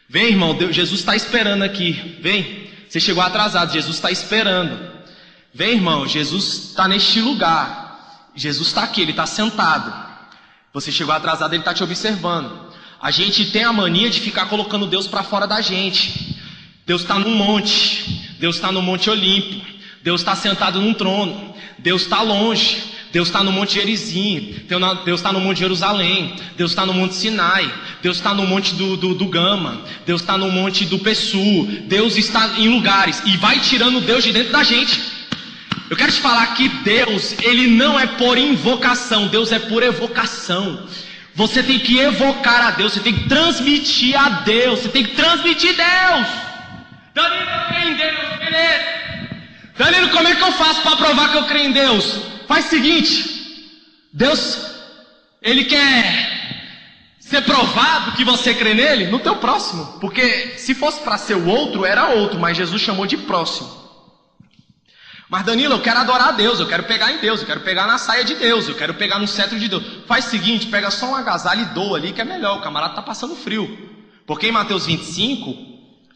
Vem, irmão, Jesus está esperando aqui. Vem, você chegou atrasado, Jesus está esperando. Vem, irmão, Jesus está neste lugar. Jesus está aqui, Ele está sentado. Você chegou atrasado, Ele está te observando. A gente tem a mania de ficar colocando Deus para fora da gente. Deus está num monte. Deus está no Monte Olimpo. Deus está sentado num trono. Deus está longe. Deus está no Monte Gerizim. Deus está no Monte Jerusalém. Deus está no Monte Sinai. Deus está no Monte do Gama. Deus está no Monte do Pessu. Deus está em lugares. E vai tirando Deus de dentro da gente. Eu quero te falar que Deus, Ele não é por invocação. Deus é por evocação. Você tem que evocar a Deus. Você tem que transmitir a Deus. Você tem que transmitir Deus. Danilo, eu creio em Deus, beleza. Danilo, como é que eu faço para provar que eu creio em Deus? Faz o seguinte: Deus, Ele quer ser provado que você crê nele no teu próximo. Porque se fosse para ser o outro, era outro, mas Jesus chamou de próximo. Mas Danilo, eu quero adorar a Deus, eu quero pegar em Deus, eu quero pegar na saia de Deus, eu quero pegar no cetro de Deus. Faz o seguinte, pega só um agasalho e doa ali que é melhor, o camarada está passando frio. Porque em Mateus 25,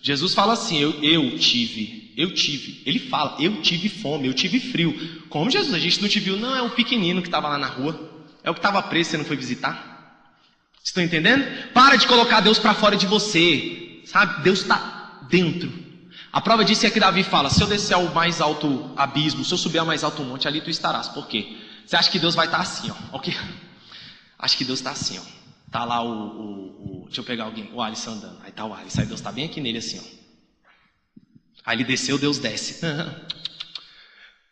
Jesus fala assim: eu tive. Ele fala: eu tive fome, eu tive frio. Como, Jesus? A gente não te viu? Não, é o pequenino que estava lá na rua. É o que estava preso, você não foi visitar? Vocês estão entendendo? Para de colocar Deus para fora de você. Sabe? Deus está dentro. A prova disso é que Davi fala: se eu descer ao mais alto abismo, se eu subir ao mais alto monte, ali tu estarás. Por quê? Você acha que Deus vai estar assim, ó? Ok? Acho que Deus está assim, ó. Tá lá deixa eu pegar alguém, o Alisson andando. Aí tá o Alisson, aí Deus está bem aqui nele assim, ó. Aí ele desceu, Deus desce.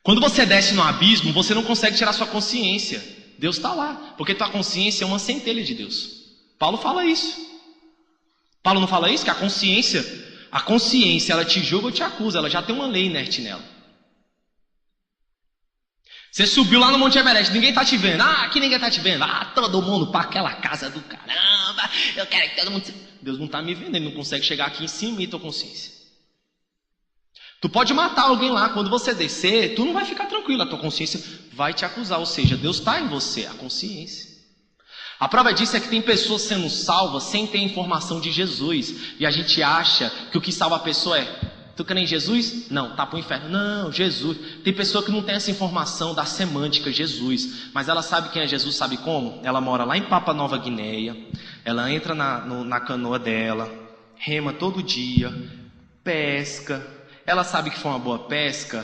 Quando você desce no abismo, você não consegue tirar sua consciência. Deus está lá, porque tua consciência é uma centelha de Deus. Paulo fala isso. Paulo não fala isso? Que a consciência, ela te julga ou te acusa, ela já tem uma lei inerte nela. Você subiu lá no Monte Everest, ninguém está te vendo. Aqui ninguém está te vendo. Todo mundo para aquela casa do caramba. Eu quero que todo mundo... Deus não está me vendo, Ele não consegue chegar aqui em cima e tua consciência. Tu pode matar alguém lá, quando você descer, tu não vai ficar tranquilo, a tua consciência vai te acusar, ou seja, Deus está em você, a consciência. A prova disso é que tem pessoas sendo salvas sem ter informação de Jesus, e a gente acha que o que salva a pessoa é: tu crê em Jesus? Não, tá pro inferno. Não, Jesus. Tem pessoa que não tem essa informação da semântica Jesus, mas ela sabe quem é Jesus, sabe como? Ela mora lá em Papua Nova Guiné, Ela entra na canoa dela, rema todo dia, pesca. Ela sabe que foi uma boa pesca,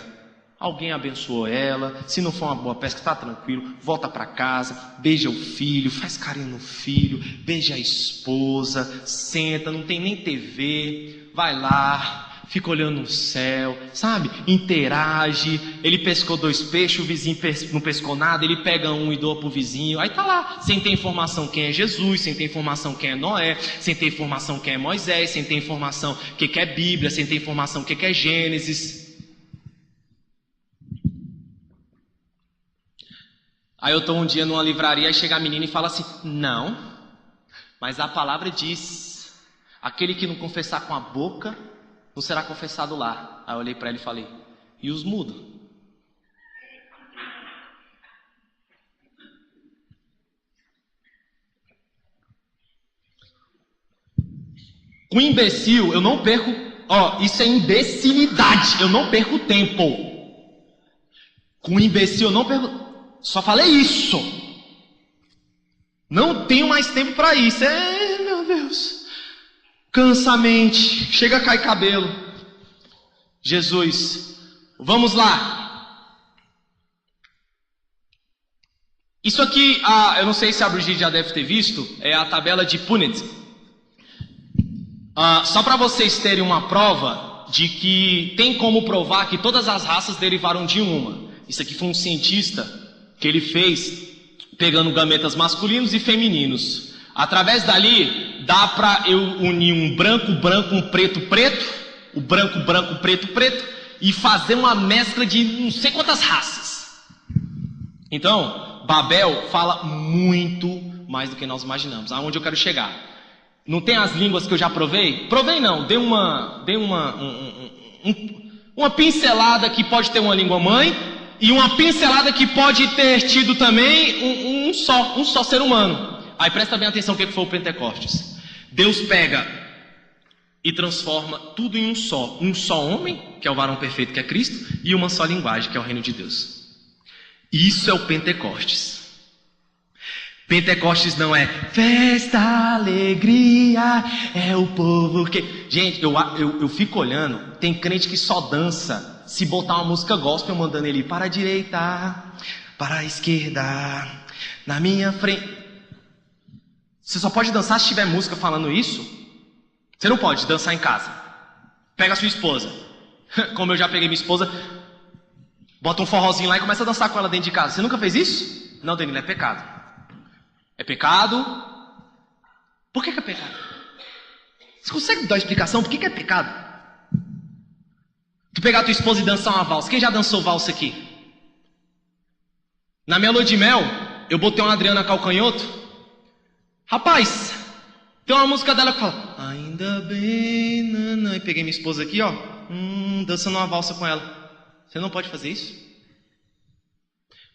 alguém abençoou ela. Se não for uma boa pesca, está tranquilo, volta para casa, beija o filho, faz carinho no filho, beija a esposa, senta, não tem nem TV, vai lá, fica olhando no céu, sabe? Interage. Ele pescou 2 peixes, o vizinho não pescou nada, ele pega um e doa pro vizinho. Aí tá lá, sem ter informação quem é Jesus, sem ter informação quem é Noé, sem ter informação quem é Moisés, sem ter informação o que é Bíblia, sem ter informação o que é Gênesis. Aí eu tô um dia numa livraria, aí chega a menina e fala assim: não, mas a palavra diz, aquele que não confessar com a boca não será confessado lá. Aí eu olhei para ele e falei: e os mudos? Com imbecil eu não perco. Isso é imbecilidade. Eu não perco tempo. Com imbecil eu não perco. Só falei isso. Não tenho mais tempo para isso. Meu Deus. Cansa a mente, chega a cair cabelo. Jesus, vamos lá. Isso aqui, eu não sei se a Brigitte já deve ter visto, é a tabela de Punnett. Só para vocês terem uma prova de que tem como provar que todas as raças derivaram de uma. Isso aqui foi um cientista que ele fez pegando gametas masculinos e femininos. Através dali, dá para eu unir um branco, branco, um preto, preto, o branco, branco, preto, preto, e fazer uma mescla de não sei quantas raças. Então, Babel fala muito mais do que nós imaginamos. Aonde eu quero chegar? Não tem as línguas que eu já provei? Provei não, dei uma pincelada que pode ter uma língua mãe, e uma pincelada que pode ter tido também um só ser humano. Aí presta bem atenção o que foi o Pentecostes. Deus pega e transforma tudo em um só homem, que é o varão perfeito que é Cristo, e uma só linguagem, que é o reino de Deus. Isso é o Pentecostes. Pentecostes não é festa, alegria, é o povo que... Gente, eu fico olhando, tem crente que só dança se botar uma música gospel mandando ele para a direita, para a esquerda, na minha frente. Você só pode dançar se tiver música falando isso. Você não pode dançar em casa. Pega a sua esposa. Como eu já peguei minha esposa, bota um forrozinho lá e começa a dançar com ela dentro de casa. Você nunca fez isso? Não, Danilo, é pecado. É pecado. Por que é pecado? Você consegue dar uma explicação por que é pecado? Tu pegar a tua esposa e dançar uma valsa. Quem já dançou valsa aqui? Na minha lua de mel, eu botei uma Adriana Calcanhoto. Rapaz, tem uma música dela que fala ainda bem, nanã. E peguei minha esposa aqui, dançando uma valsa com ela. Você não pode fazer isso?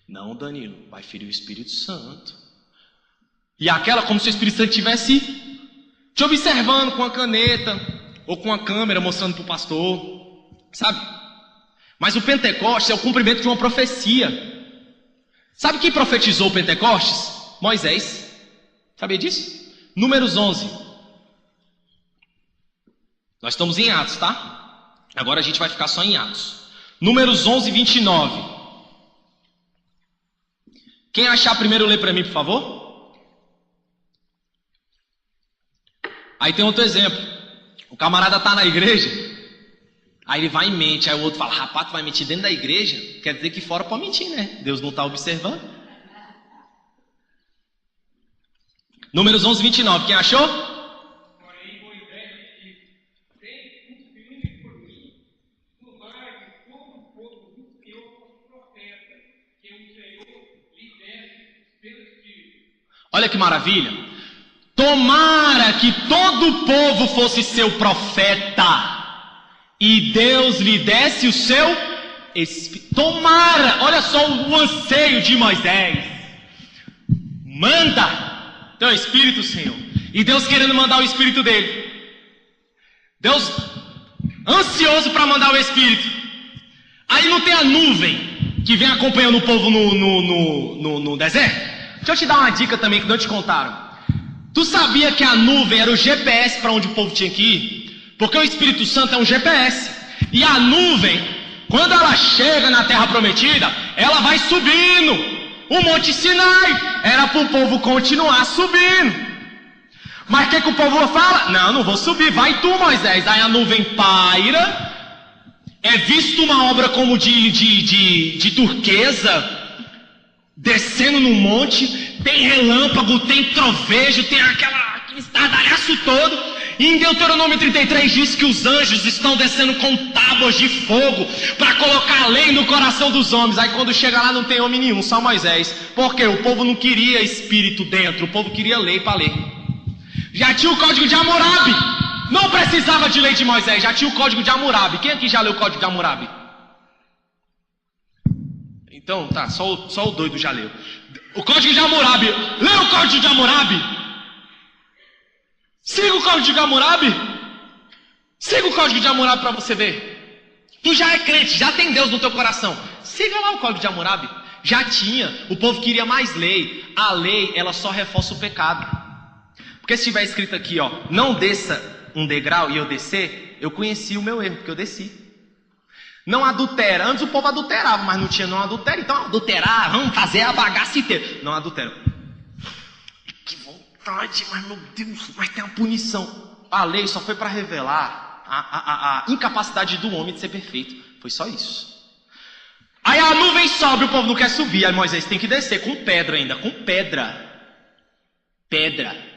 Não, Danilo, vai ferir o Espírito Santo. E aquela como se o Espírito Santo estivesse te observando com a caneta ou com a câmera mostrando para o pastor, sabe? Mas o Pentecostes é o cumprimento de uma profecia. Sabe quem profetizou o Pentecostes? Moisés. Sabia disso? Números 11. Nós estamos em Atos, tá? Agora a gente vai ficar só em Atos. Números 11, 29. Quem achar primeiro, lê para mim, por favor. Aí tem outro exemplo. O camarada tá na igreja, aí ele vai e mente. Aí o outro fala: rapaz, tu vai mentir dentro da igreja? Quer dizer que fora pode mentir, né? Deus não está observando. Números 11, 29. Quem achou? Porém, Moisés disse: tem um filme por mim, no mar de todo o povo do Senhor como profeta, que o Senhor lhe desse pelo Espírito. Olha que maravilha! Tomara que todo o povo fosse seu profeta, e Deus lhe desse o seu Espírito. Tomara! Olha só o anseio de Moisés. Manda! Teu Espírito, Senhor. E Deus querendo mandar o Espírito dele. Deus ansioso para mandar o Espírito. Aí não tem a nuvem que vem acompanhando o povo no deserto? Deixa eu te dar uma dica também que não te contaram. Tu sabia que a nuvem era o GPS para onde o povo tinha que ir? Porque o Espírito Santo é um GPS. E a nuvem, quando ela chega na terra prometida, ela vai subindo. O Monte Sinai era para o povo continuar subindo. Mas o que o povo fala? Não vou subir, vai tu, Moisés. Aí a nuvem paira. É visto uma obra como de turquesa, descendo no monte, tem relâmpago, tem trovejo, tem aquele estardalhaço todo. E em Deuteronômio 33 diz que os anjos estão descendo com tábuas de fogo para colocar a lei no coração dos homens. Aí quando chega lá não tem homem nenhum, só Moisés. Porque o povo não queria espírito dentro, o povo queria lei para ler. Já tinha o código de Hammurabi, não precisava de lei de Moisés, já tinha o código de Hammurabi. Quem aqui já leu o código de Hammurabi? Então, tá, só o doido já leu. O código de Hammurabi. Lê o código de Hammurabi. Siga o código de Hammurabi. Siga o código de Hammurabi para você ver. Tu já é crente, já tem Deus no teu coração. Siga lá o código de Hammurabi. Já tinha, o povo queria mais lei. A lei, ela só reforça o pecado. Porque se tiver escrito aqui, ó, não desça um degrau e eu descer, eu conheci o meu erro, porque eu desci. Não adultera. Antes o povo adulterava, mas não tinha não adultera. Então adulterar, vamos fazer a bagaça inteira. Não adultera. Que vontade, mas meu Deus, mas tem uma punição. A lei só foi para revelar a incapacidade do homem de ser perfeito. Foi só isso. Aí a nuvem sobe, o povo não quer subir. Aí Moisés tem que descer com pedra ainda, com pedra. Pedra.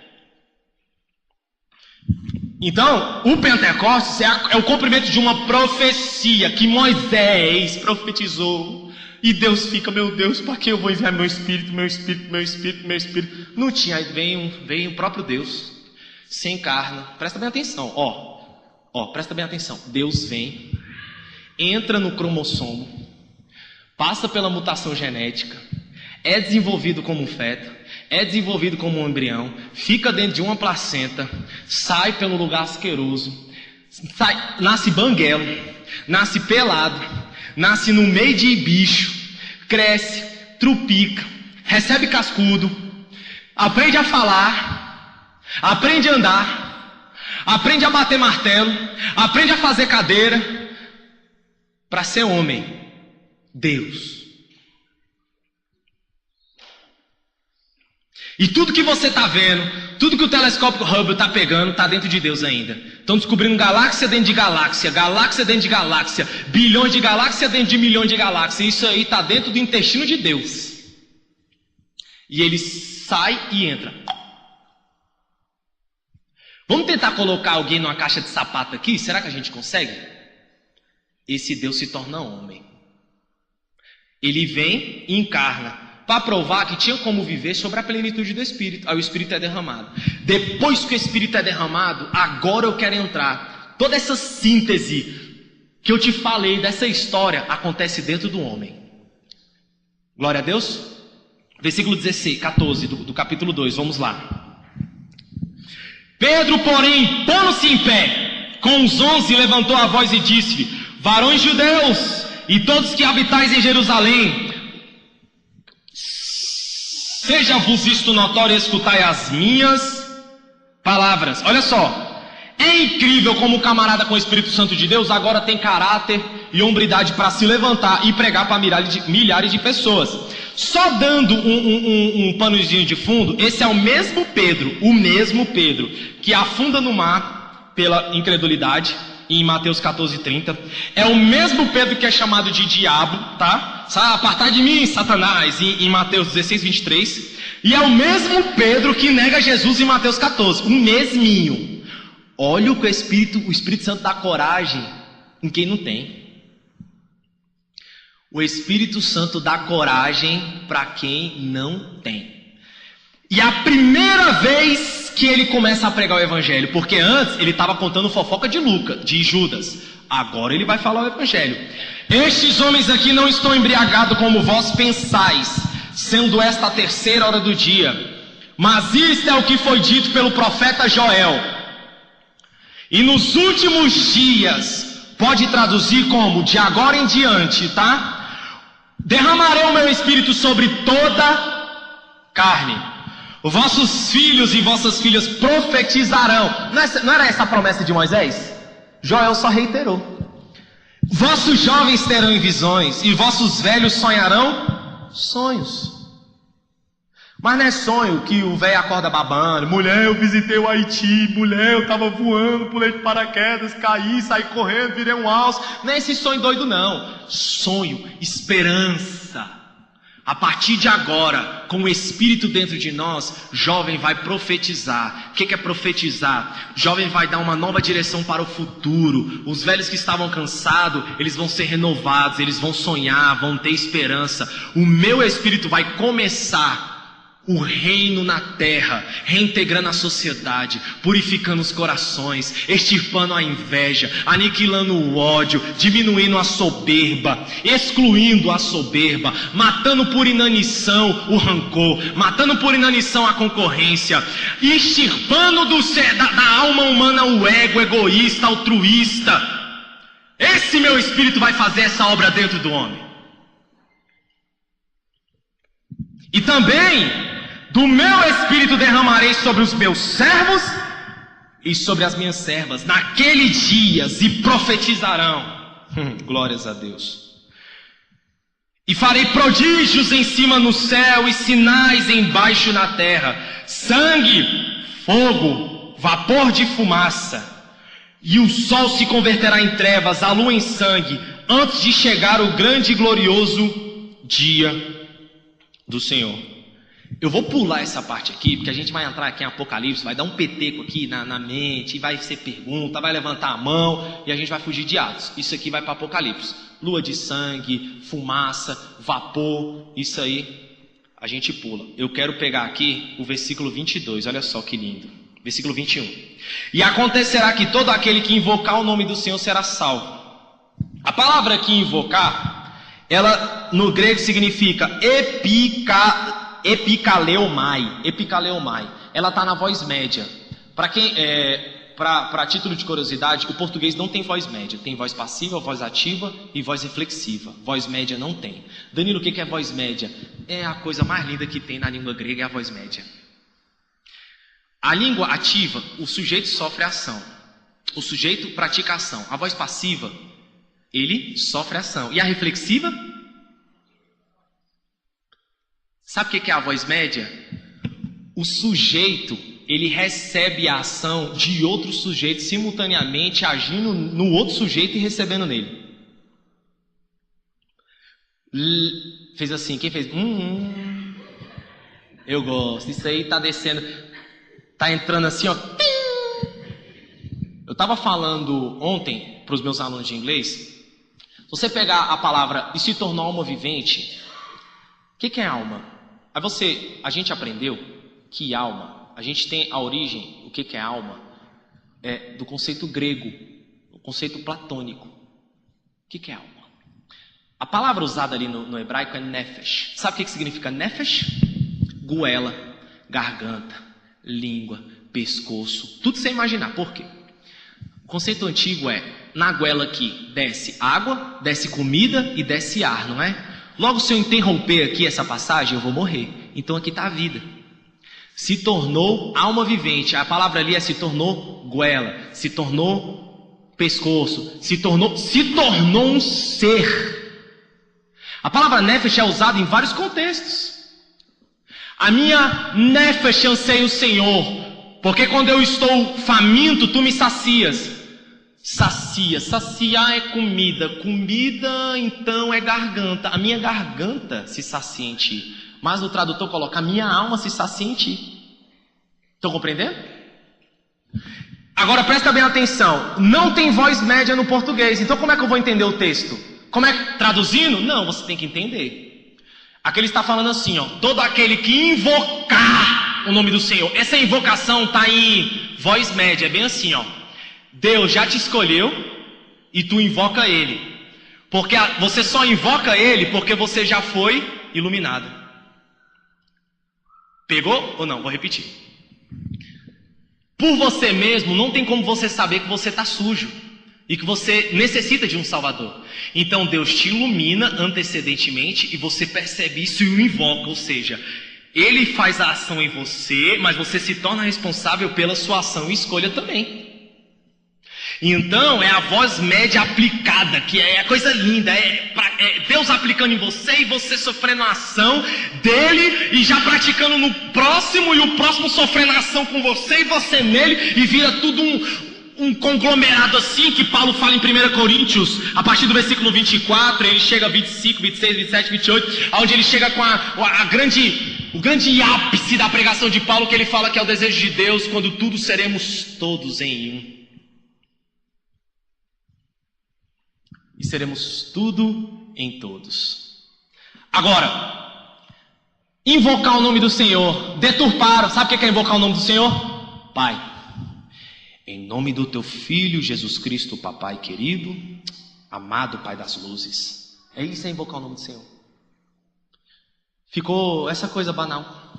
Então, o Pentecostes é o cumprimento de uma profecia que Moisés profetizou. E Deus fica, meu Deus, para que eu vou enviar meu espírito, meu espírito, meu espírito, meu espírito? Não tinha, aí vem o próprio Deus, se encarna. Presta bem atenção, presta bem atenção. Deus vem, entra no cromossomo, passa pela mutação genética, é desenvolvido como um feto, é desenvolvido como um embrião, fica dentro de uma placenta, sai pelo lugar asqueroso, nasce banguelo, nasce pelado, nasce no meio de bicho, cresce, trupica, recebe cascudo, aprende a falar, aprende a andar, aprende a bater martelo, aprende a fazer cadeira, para ser homem, Deus. E tudo que você está vendo, tudo que o telescópio Hubble está pegando, está dentro de Deus ainda. Estão descobrindo galáxia dentro de galáxia, galáxia dentro de galáxia, bilhões de galáxias dentro de milhões de galáxias. Isso aí está dentro do intestino de Deus. E ele sai e entra. Vamos tentar colocar alguém numa caixa de sapato aqui? Será que a gente consegue? Esse Deus se torna homem. Ele vem e encarna. Para provar que tinha como viver sobre a plenitude do Espírito. Aí o Espírito é derramado. Depois que o Espírito é derramado, agora eu quero entrar. Toda essa síntese que eu te falei dessa história acontece dentro do homem. Glória a Deus. Versículo 14 do capítulo 2, vamos lá. Pedro, porém, pondo-se em pé, com os 11 levantou a voz e disse: varões judeus e todos que habitais em Jerusalém, seja-vos isto notório e escutai as minhas palavras. Olha só, é incrível como o camarada com o Espírito Santo de Deus agora tem caráter e hombridade para se levantar e pregar para milhares de pessoas. Só dando um panozinho de fundo, esse é o mesmo Pedro que afunda no mar pela incredulidade, em Mateus 14:30. É o mesmo Pedro que é chamado de diabo, tá? Apartar de mim, Satanás, em Mateus 16:23. E é o mesmo Pedro que nega Jesus em Mateus 14, o mesminho. Olha o que o Espírito Santo dá coragem em quem não tem. O Espírito Santo dá coragem para quem não tem. E a primeira vez que ele começa a pregar o evangelho, porque antes ele estava contando fofoca de Judas, agora ele vai falar o evangelho. Estes homens aqui não estão embriagados como vós pensais, sendo esta a terceira hora do dia, mas isto é o que foi dito pelo profeta Joel. E nos últimos dias, pode traduzir como de agora em diante, tá? Derramarei o meu espírito sobre toda carne. Vossos filhos e vossas filhas profetizarão. Não era essa a promessa de Moisés? Joel só reiterou. Vossos jovens terão visões e vossos velhos sonharão sonhos. Mas não é sonho que o velho acorda babando. Mulher, eu visitei o Haiti. Mulher, eu tava voando, pulei de paraquedas, caí, saí correndo, virei um alce. Não é esse sonho doido não. Sonho, esperança. A partir de agora, com o Espírito dentro de nós, jovem vai profetizar. O que é profetizar? Jovem vai dar uma nova direção para o futuro. Os velhos que estavam cansados, eles vão ser renovados, eles vão sonhar, vão ter esperança. O meu Espírito vai começar o reino na terra, reintegrando a sociedade, purificando os corações, extirpando a inveja, aniquilando o ódio, diminuindo a soberba, excluindo a soberba, matando por inanição o rancor, matando por inanição a concorrência, extirpando da alma humana o ego egoísta, altruísta. Esse meu Espírito vai fazer essa obra dentro do homem. E também do meu Espírito derramarei sobre os meus servos e sobre as minhas servas naqueles dias, e profetizarão. Glórias a Deus. E farei prodígios em cima no céu e sinais embaixo na terra: sangue, fogo, vapor de fumaça. E o sol se converterá em trevas, a lua em sangue, antes de chegar o grande e glorioso dia do Senhor. Eu vou pular essa parte aqui, porque a gente vai entrar aqui em Apocalipse, vai dar um peteco aqui na mente, vai ser pergunta, vai levantar a mão, e a gente vai fugir de Atos. Isso aqui vai para Apocalipse. Lua de sangue, fumaça, vapor, isso aí a gente pula. Eu quero pegar aqui o versículo 22, olha só que lindo. Versículo 21. E acontecerá que todo aquele que invocar o nome do Senhor será salvo. A palavra aqui invocar, ela no grego significa epikaleomai. Ela está na voz média. Para título de curiosidade, o português não tem voz média. Tem voz passiva, voz ativa e voz reflexiva. Voz média não tem. Danilo, o que é voz média? É a coisa mais linda que tem na língua grega, é a voz média. A língua ativa, o sujeito sofre ação. O sujeito pratica ação. A voz passiva, ele sofre ação. E a reflexiva? Sabe o que é a voz média? O sujeito, ele recebe a ação de outro sujeito simultaneamente, agindo no outro sujeito e recebendo nele. Fez assim, quem fez? Eu gosto, isso aí tá descendo, tá entrando assim, ó. Eu estava falando ontem para os meus alunos de inglês. Se você pegar a palavra e se tornou alma vivente, o que é alma? A gente aprendeu que alma, a gente tem a origem, o que é alma, do conceito grego, o conceito platônico. O que é alma? A palavra usada ali no hebraico é nefesh. Sabe o que significa nefesh? Goela, garganta, língua, pescoço, tudo sem imaginar. Por quê? O conceito antigo é, na goela aqui desce água, desce comida e desce ar, não é? Logo, se eu interromper aqui essa passagem, eu vou morrer. Então aqui está a vida. Se tornou alma vivente. A palavra ali se tornou goela, se tornou pescoço, se tornou um ser. A palavra nefesh é usada em vários contextos. A minha nefesh anseia o Senhor, porque quando eu estou faminto, tu me sacias. Saciar é comida, então é garganta. A minha garganta se sacia em ti, mas o tradutor coloca, a minha alma se sacia em ti. Estão compreendendo? Agora presta bem atenção, não tem voz média no português, então como é que eu vou entender o texto? Traduzindo? Não, você tem que entender. Aqui ele está falando assim, ó, todo aquele que invocar o nome do Senhor. Essa invocação está em voz média, é bem assim, ó. Deus já te escolheu e tu invoca Ele. Porque você só invoca Ele porque você já foi iluminado. Pegou ou não? Vou repetir. Por você mesmo, não tem como você saber que você está sujo e que você necessita de um Salvador. Então Deus te ilumina antecedentemente e você percebe isso e o invoca. Ou seja, Ele faz a ação em você, mas você se torna responsável pela sua ação e escolha também. Então é a voz média aplicada, que é a coisa linda, é Deus aplicando em você e você sofrendo a ação dele e já praticando no próximo, e o próximo sofrendo a ação com você e você nele, e vira tudo um conglomerado assim, que Paulo fala em 1 Coríntios, a partir do versículo 24, ele chega a 25, 26, 27, 28, onde ele chega com o grande ápice da pregação de Paulo, que ele fala que é o desejo de Deus, quando tudo seremos todos em um. E seremos tudo em todos. Agora, invocar o nome do Senhor, deturparam. Sabe o que é invocar o nome do Senhor? Pai, em nome do teu Filho Jesus Cristo, papai querido, amado Pai das luzes. É isso, é invocar o nome do Senhor. Ficou essa coisa banal.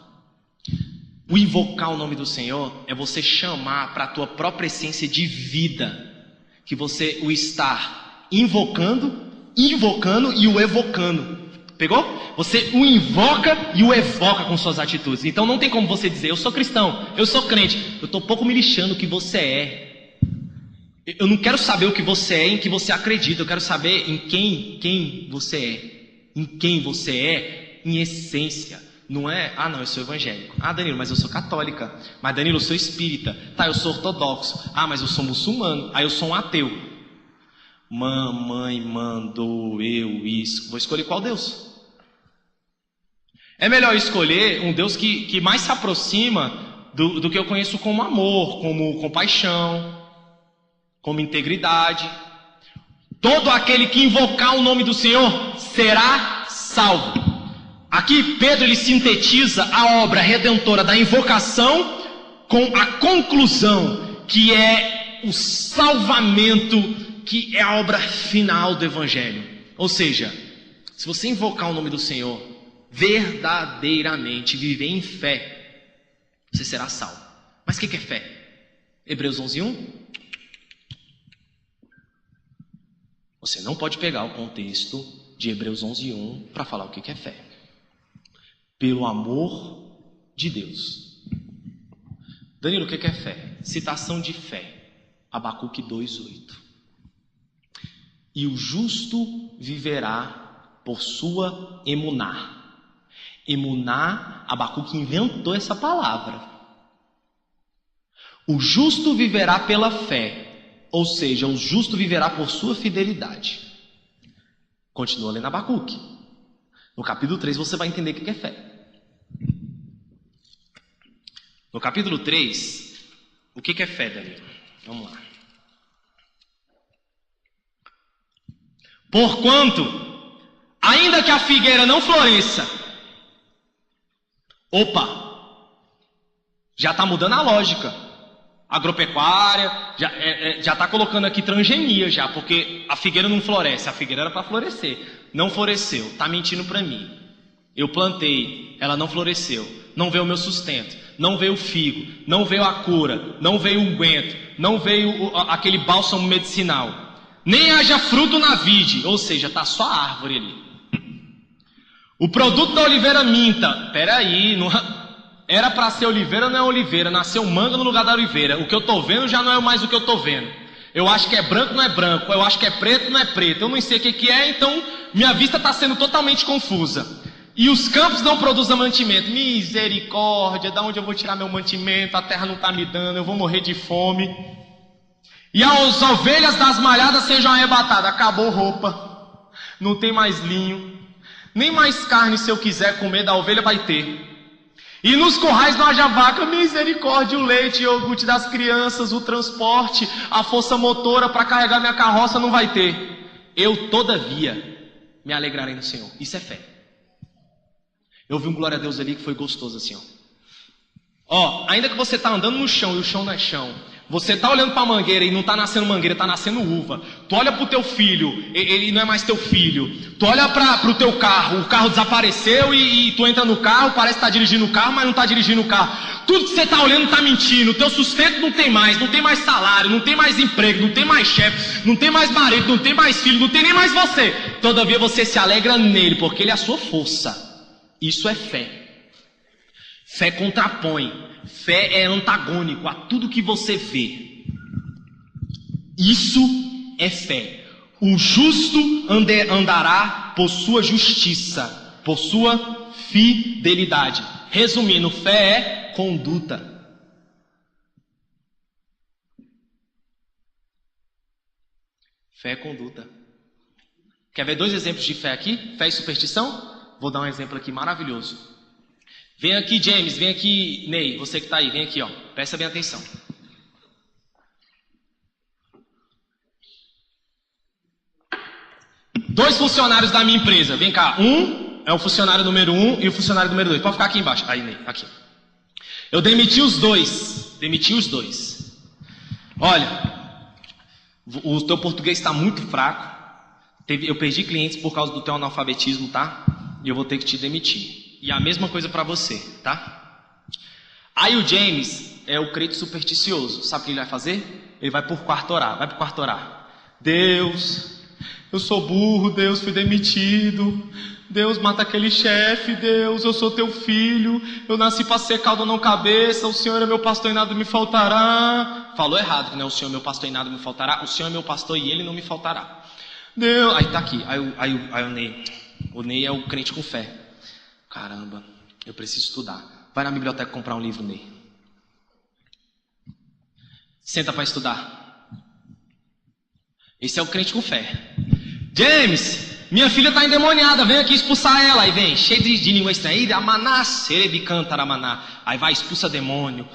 O invocar o nome do Senhor é você chamar para a tua própria essência de vida, que você o está invocando e o evocando. Pegou? Você o invoca e o evoca com suas atitudes. Então não tem como você dizer, eu sou cristão, eu sou crente. Eu estou pouco me lixando o que você é. Eu não quero saber o que você é, em que você acredita. Eu quero saber em quem você é. Em quem você é, em essência. Não é, não, eu sou evangélico. Danilo, mas eu sou católica. Mas Danilo, eu sou espírita. Tá, eu sou ortodoxo. Mas eu sou muçulmano. Eu sou um ateu. Mamãe mandou eu isso. Vou escolher qual Deus? É melhor escolher um Deus que mais se aproxima do que eu conheço como amor, como compaixão, como integridade. Todo aquele que invocar o nome do Senhor será salvo. Aqui Pedro ele sintetiza a obra redentora da invocação com a conclusão, que é o salvamento, que é a obra final do Evangelho. Ou seja, se você invocar o nome do Senhor, verdadeiramente viver em fé, você será salvo. Mas o que é fé? Hebreus 11:1. Você não pode pegar o contexto de Hebreus 11:1 para falar o que é fé. Pelo amor de Deus. Danilo, o que é fé? Citação de fé. Abacuque 2:8. E o justo viverá por sua emuná. Emuná, Abacuque inventou essa palavra. O justo viverá pela fé, ou seja, o justo viverá por sua fidelidade. Continua lendo Abacuque. No capítulo 3 você vai entender o que é fé. No capítulo 3, o que é fé, Danilo? Vamos lá. Porquanto, ainda que a figueira não floresça, já está mudando a lógica. Agropecuária, já está colocando aqui transgenia já, porque a figueira não floresce, a figueira era para florescer, não floresceu, está mentindo para mim. Eu plantei, ela não floresceu, não veio o meu sustento, não veio o figo, não veio a cura, não veio o unguento, não veio aquele bálsamo medicinal. Nem haja fruto na vide, ou seja, está só a árvore ali. O produto da oliveira minta, peraí, não, era para ser oliveira, não é oliveira, nasceu manga no lugar da oliveira. O que eu estou vendo já não é mais o que eu estou vendo. Eu acho que é branco, não é branco, eu acho que é preto, não é preto. Eu não sei o que é, então minha vista está sendo totalmente confusa. E os campos não produzem mantimento. Misericórdia, de onde eu vou tirar meu mantimento? A terra não está me dando, eu vou morrer de fome. E as ovelhas das malhadas sejam arrebatadas. Acabou roupa, não tem mais linho, nem mais carne, se eu quiser comer da ovelha vai ter. E nos currais não haja vaca, misericórdia, o leite, o iogurte das crianças, o transporte, a força motora para carregar minha carroça não vai ter. Eu, todavia, me alegrarei no Senhor. Isso é fé. Eu vi um glória a Deus ali que foi gostoso assim, ainda que você está andando no chão e o chão não é chão, você está olhando para a mangueira e não está nascendo mangueira, está nascendo uva. Tu olha para o teu filho, ele não é mais teu filho. Tu olha para o teu carro, o carro desapareceu e tu entra no carro, parece que está dirigindo o carro, mas não está dirigindo o carro. Tudo que você está olhando está mentindo. O teu sustento não tem mais salário, não tem mais emprego, não tem mais chefe, não tem mais marido, não tem mais filho, não tem nem mais você. Todavia você se alegra nele, porque ele é a sua força. Isso é fé. Fé contrapõe. Fé é antagônico a tudo que você vê. Isso é fé. O justo andará por sua justiça, por sua fidelidade. Resumindo, fé é conduta. Fé é conduta. Quer ver 2 exemplos de fé aqui? Fé e superstição? Vou dar um exemplo aqui maravilhoso. Vem aqui, James, vem aqui, Ney, você que está aí, vem aqui, ó. Presta bem atenção. Dois funcionários da minha empresa, vem cá. Um é o funcionário número 1 e o funcionário número 2. Pode ficar aqui embaixo. Aí, Ney, aqui. Eu demiti os dois. Olha, o teu português está muito fraco. Eu perdi clientes por causa do teu analfabetismo, tá? E eu vou ter que te demitir. E a mesma coisa para você, tá? Aí o James é o crente supersticioso. Sabe o que ele vai fazer? Ele vai por quarto orar. Vai pro quarto orar. Deus, eu sou burro. Deus, fui demitido. Deus, mata aquele chefe. Deus, eu sou teu filho. Eu nasci para ser cauda, não cabeça. O Senhor é meu pastor e nada me faltará. Falou errado, né? O Senhor é meu pastor e nada me faltará. O Senhor é meu pastor e ele não me faltará. Deus, aí tá aqui. Aí o Ney. O Ney é o crente com fé. Caramba, eu preciso estudar. Vai na biblioteca comprar um livro, Ney. Senta para estudar. Esse é o crente com fé. James, minha filha está endemoniada, vem aqui expulsar ela. Aí vem, cheio de língua estranha. Amaná, serebicantaramanã. Aí vai, expulsa demônio.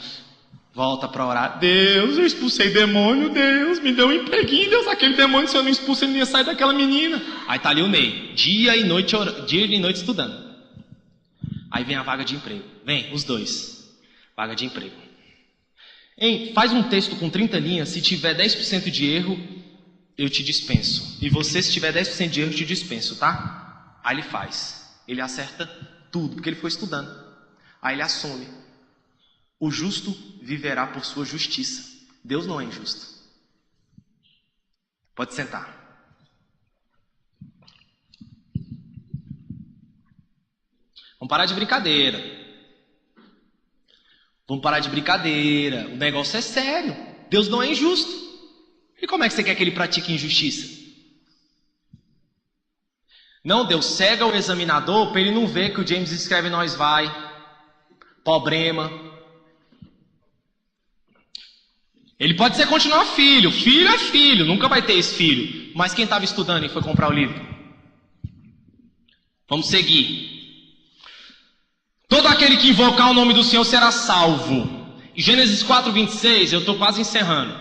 Volta para orar. Deus, eu expulsei demônio. Deus, me deu um empreguinho. Deus, aquele demônio, se eu não expulso, ele não ia sair daquela menina. Aí tá ali o Ney, dia e noite estudando. Aí vem a vaga de emprego. Vem, os dois. Vaga de emprego. Hein, faz um texto com 30 linhas. Se tiver 10% de erro, eu te dispenso. E você, se tiver 10% de erro, eu te dispenso, tá? Aí ele faz. Ele acerta tudo, porque ele ficou estudando. Aí ele assume. O justo viverá por sua justiça. Deus não é injusto. Pode sentar. Vamos parar de brincadeira. O negócio é sério. Deus não é injusto. E como é que você quer que ele pratique injustiça? Não, Deus cega o examinador para ele não ver que o James escreve nós vai. Problema. Ele pode ser continuar filho. Filho é filho. Nunca vai ter esse filho. Mas quem estava estudando e foi comprar o livro? Vamos seguir. Todo aquele que invocar o nome do Senhor será salvo. Em Gênesis 4:26, eu estou quase encerrando.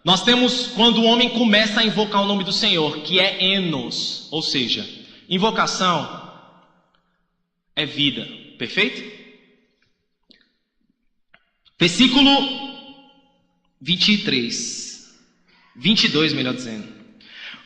Nós temos quando o homem começa a invocar o nome do Senhor, que é enos, ou seja, invocação é vida, perfeito? Versículo 22, melhor dizendo.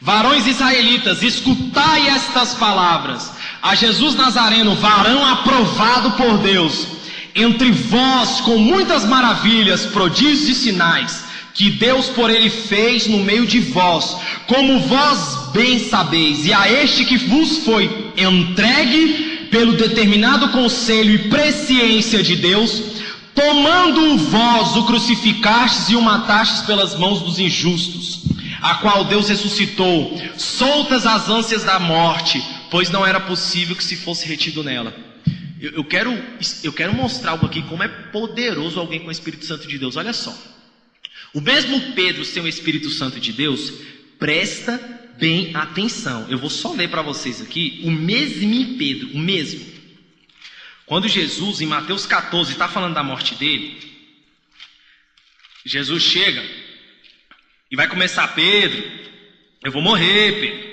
Varões israelitas, escutai estas palavras. A Jesus Nazareno, varão aprovado por Deus, entre vós com muitas maravilhas, prodígios e sinais, que Deus por ele fez no meio de vós, como vós bem sabeis, e a este que vos foi entregue pelo determinado conselho e presciência de Deus, tomando vós o crucificastes e o matastes pelas mãos dos injustos, a qual Deus ressuscitou, soltas as ânsias da morte, pois não era possível que se fosse retido nela. Eu quero mostrar algo aqui, como é poderoso alguém com o Espírito Santo de Deus. Olha só. O mesmo Pedro sem o Espírito Santo de Deus, presta bem atenção. Eu vou só ler para vocês aqui o mesmo Pedro, o mesmo. Quando Jesus, em Mateus 14, está falando da morte dele, Jesus chega e vai começar: Pedro, eu vou morrer, Pedro.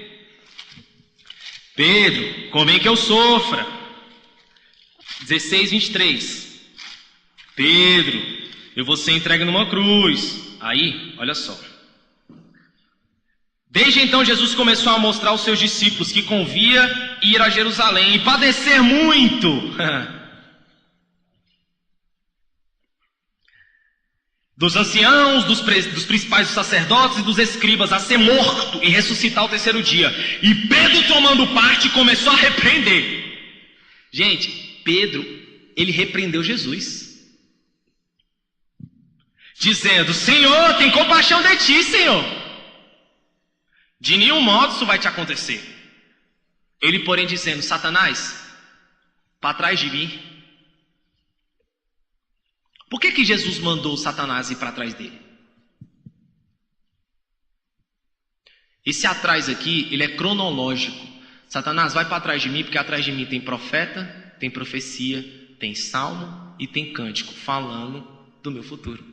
Pedro, convém que eu sofra. 16:23. Pedro, eu vou ser entregue numa cruz. Aí, olha só. Desde então Jesus começou a mostrar aos seus discípulos que convia ir a Jerusalém e padecer muito. Dos anciãos, dos principais dos sacerdotes e dos escribas, a ser morto e ressuscitar ao terceiro dia. E Pedro, tomando parte, começou a repreender. Gente, Pedro ele repreendeu Jesus, dizendo: Senhor, tem compaixão de ti, Senhor. De nenhum modo isso vai te acontecer. Ele, porém, dizendo: Satanás, para trás de mim. Por que Jesus mandou Satanás ir para trás dele? Esse atrás aqui, ele é cronológico. Satanás, vai para trás de mim, porque atrás de mim tem profeta, tem profecia, tem salmo e tem cântico falando do meu futuro.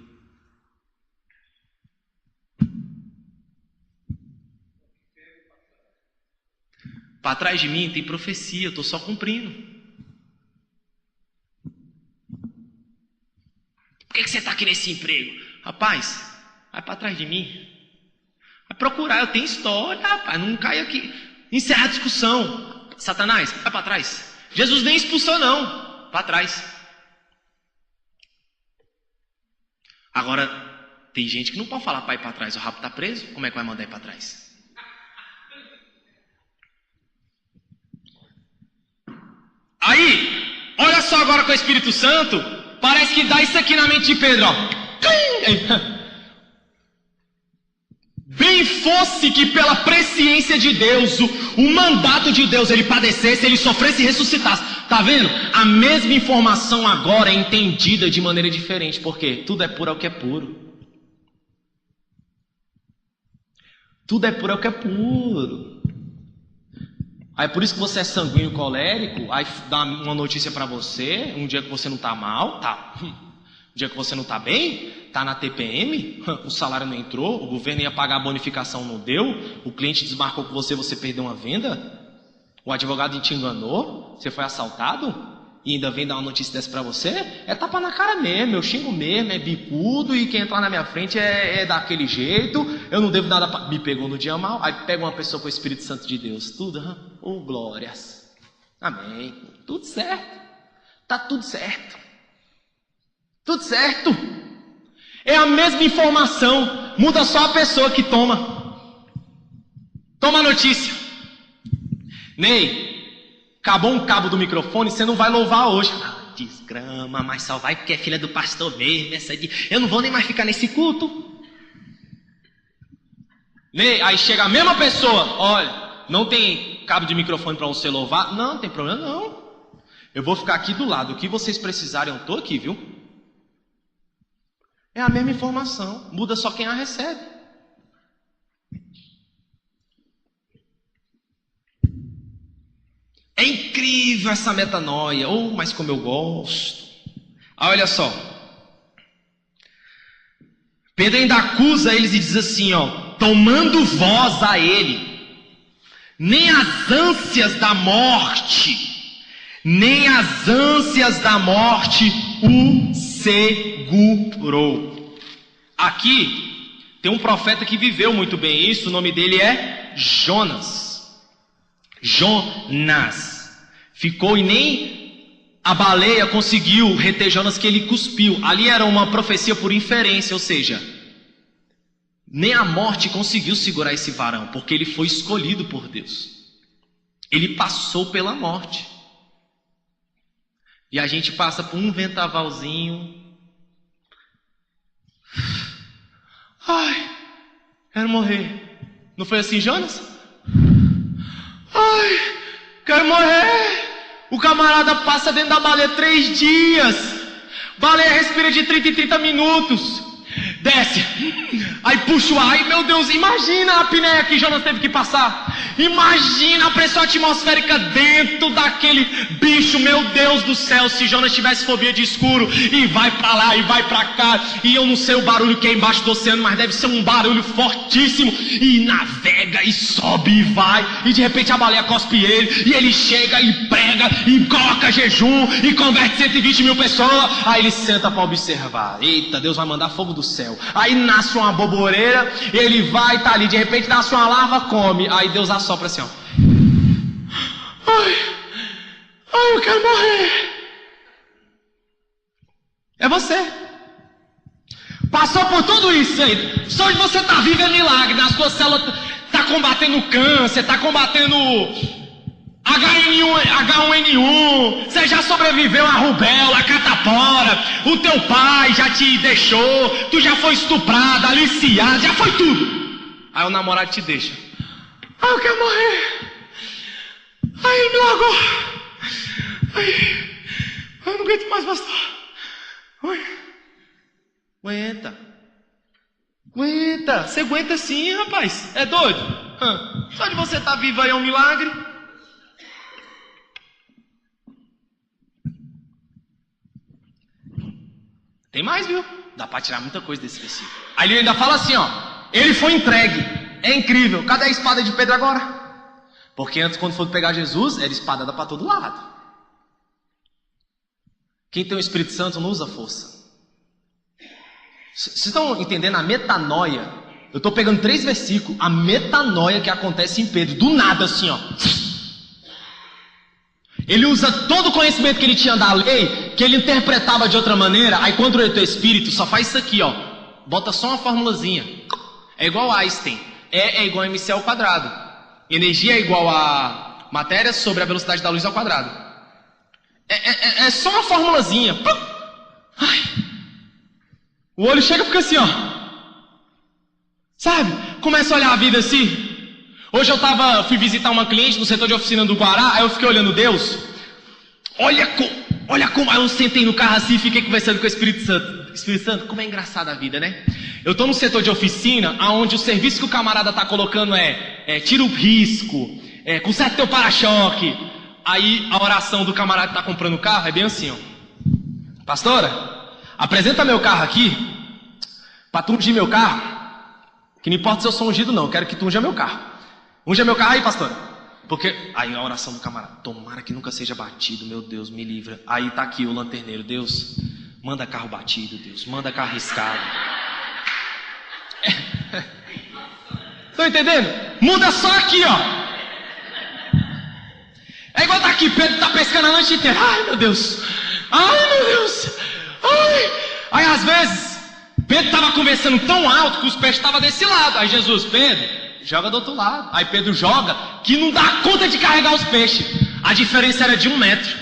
Para trás de mim tem profecia, eu estou só cumprindo. Por que você está aqui nesse emprego? Rapaz, vai para trás de mim. Vai procurar, eu tenho história, rapaz, não cai aqui. Encerra a discussão. Satanás, vai para trás. Jesus nem expulsou não, para trás. Agora, tem gente que não pode falar para ir para trás, o rabo está preso, como é que vai mandar ir para trás? Aí, olha só agora com o Espírito Santo, parece que dá isso aqui na mente de Pedro, ó. Bem fosse que pela presciência de Deus, o mandato de Deus, ele padecesse, ele sofresse e ressuscitasse. Tá vendo? A mesma informação agora é entendida de maneira diferente, porque tudo é puro ao que é puro. Tudo é puro ao que é puro. Aí por isso que você é sanguíneo colérico, aí dá uma notícia pra você, um dia que você não tá mal, tá... Um dia que você não está bem, está na TPM, o salário não entrou, o governo ia pagar a bonificação, não deu, o cliente desmarcou com você, você perdeu uma venda, o advogado te enganou, você foi assaltado, e ainda vem dar uma notícia dessa para você, é tapa na cara mesmo, eu xingo mesmo, é bicudo, e quem entrar na minha frente é daquele jeito, eu não devo nada pra... Me pegou no dia mal, aí pega uma pessoa com o Espírito Santo de Deus, tudo, glórias, amém, tudo certo, tá tudo certo. Tudo certo. É a mesma informação. Muda só a pessoa que toma. Toma a notícia. Ney, acabou um cabo do microfone, você não vai louvar hoje. Ah, desgrama, mas só vai porque é filha do pastor mesmo. Eu não vou nem mais ficar nesse culto. Ney, aí chega a mesma pessoa. Olha, não tem cabo de microfone para você louvar? Não, não tem problema não. Eu vou ficar aqui do lado. O que vocês precisarem, eu estou aqui, viu? É a mesma informação, muda só quem a recebe. É incrível essa metanoia, mas como eu gosto. Olha só. Pedro ainda acusa eles e diz assim, tomando voz a ele, nem as ânsias da morte o segurou. Aqui tem um profeta que viveu muito bem isso, o nome dele é Jonas. Ficou e nem a baleia conseguiu reter Jonas, que ele cuspiu. Ali era uma profecia por inferência, ou seja, nem a morte conseguiu segurar esse varão, porque ele foi escolhido por Deus. Ele passou pela morte. E a gente passa por um ventavalzinho. Ai, quero morrer. Não foi assim, Jonas? Ai, quero morrer. O camarada passa dentro da baleia 3 dias. Baleia respira de 30 em 30 minutos. Desce. Aí puxa o ar. Ai, meu Deus, imagina a apneia que Jonas teve que passar. Imagina a pressão atmosférica dentro daquele bicho. Meu Deus do céu, se Jonas tivesse fobia de escuro e vai pra lá e vai pra cá, e eu não sei o barulho que é embaixo do oceano, mas deve ser um barulho fortíssimo, e navega e sobe e vai, e de repente a baleia cospe ele, e ele chega e prega e coloca jejum e converte 120 mil pessoas. Aí ele senta para observar. Eita, Deus vai mandar fogo do céu. Aí nasce uma boboreira, ele vai, tá ali, de repente nasce uma larva, come. Aí Deus assopra assim, ai, eu quero morrer. É você. Passou por tudo isso aí. Só de você estar vivo é milagre. Nas suas células está combatendo câncer, está combatendo H1N1, você já sobreviveu a rubéola, a catapora, o teu pai já te deixou, tu já foi estuprada, aliciada, já foi tudo. Aí o namorado te deixa. Ah, eu quero morrer. Ai, me largou. Ai, eu não aguento mais, pastor. Ai. Aguenta. Aguenta. Você aguenta sim, rapaz. É doido? Só de você estar vivo aí é um milagre. Tem mais, viu? Dá para tirar muita coisa desse versículo. Aí ele ainda fala assim, ó. Ele foi entregue. É incrível. Cadê a espada de Pedro agora? Porque antes, quando for pegar Jesus, era espadada para todo lado. Quem tem o Espírito Santo não usa força. Vocês estão entendendo a metanoia? Eu estou pegando 3 versículos. A metanoia que acontece em Pedro. Do nada assim, ó. Ele usa todo o conhecimento que ele tinha da lei, que ele interpretava de outra maneira. Aí quando ele tem o Espírito, só faz isso aqui, ó. Bota só uma formulazinha. É igual a Einstein. E é igual a mc ao quadrado. Energia é igual a matéria sobre a velocidade da luz ao quadrado. É só uma formulazinha. Ai. O olho chega e fica assim, ó. Sabe? Começa a olhar a vida assim. Hoje eu fui visitar uma cliente no setor de oficina do Guará. Aí eu fiquei olhando Deus. Olha como. Aí eu sentei no carro assim e fiquei conversando com o Espírito Santo. Espírito Santo, como é engraçada a vida, né? Eu estou no setor de oficina, onde o serviço que o camarada está colocando tira o risco, conserta teu para-choque. Aí a oração do camarada que está comprando o carro é bem assim, ó. Pastora, apresenta meu carro aqui, para tu ungir meu carro, que não importa se eu sou ungido não, eu quero que tu unja meu carro. Unja meu carro aí, pastora. Porque, aí a oração do camarada, tomara que nunca seja batido, meu Deus, me livra. Aí tá aqui o lanterneiro, Deus, manda carro batido, Deus, manda carro riscado. Estão entendendo? Muda só aqui, ó. É igual tá aqui, Pedro tá pescando a noite inteira. Ai, meu Deus. Ai, meu Deus. Ai. Aí às vezes, Pedro tava conversando tão alto que os peixes estavam desse lado. Aí Jesus, Pedro, joga do outro lado. Aí Pedro joga, que não dá conta de carregar os peixes. A diferença era de 1 metro.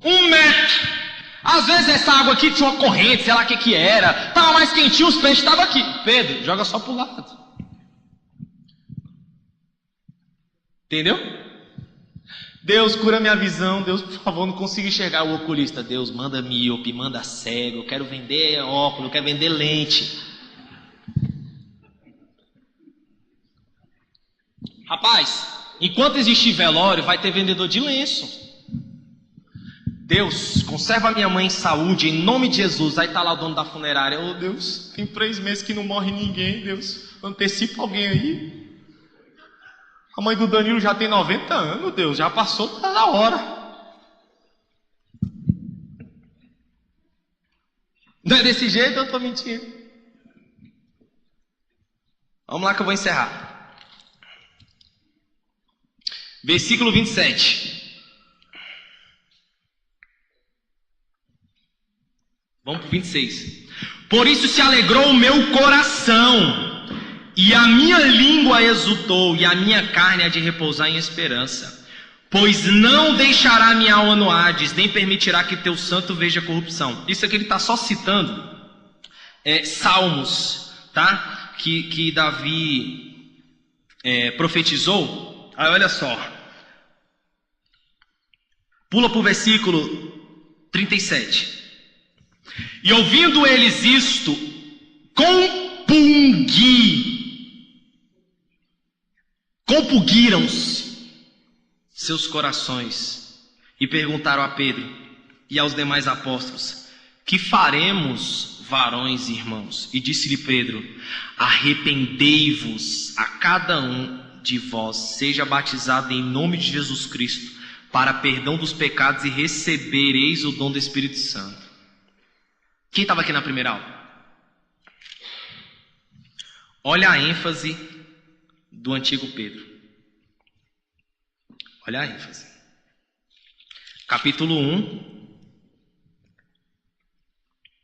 1 metro. Às vezes essa água aqui tinha uma corrente, sei lá o que era. Tava mais quentinho, os peixes estavam aqui. Pedro, joga só pro lado. Entendeu? Deus, cura minha visão. Deus, por favor, não consigo enxergar o oculista. Deus, manda míope, manda cego. Eu quero vender óculos, eu quero vender lente. Rapaz, enquanto existir velório, vai ter vendedor de lenço. Deus, conserva a minha mãe em saúde, em nome de Jesus. Aí tá lá o dono da funerária. Ô Deus, tem 3 meses que não morre ninguém, Deus. Antecipa alguém aí. A mãe do Danilo já tem 90 anos, Deus. Já passou da hora. Não é desse jeito, eu tô mentindo. Vamos lá que eu vou encerrar. Versículo 27. Vamos para o 26. Por isso se alegrou o meu coração, e a minha língua exultou, e a minha carne há de repousar em esperança. Pois não deixará minha alma no Hades, nem permitirá que teu santo veja corrupção. Isso aqui ele está só citando Salmos, tá? Que Davi profetizou. Aí olha só. Pula para o versículo 37. E ouvindo eles isto, compungiram-se seus corações e perguntaram a Pedro e aos demais apóstolos: que faremos, varões e irmãos? E disse-lhe Pedro: arrependei-vos, a cada um de vós seja batizado em nome de Jesus Cristo para perdão dos pecados, e recebereis o dom do Espírito Santo. Quem estava aqui na primeira aula? Olha a ênfase do antigo Pedro. Olha a ênfase. Capítulo 1,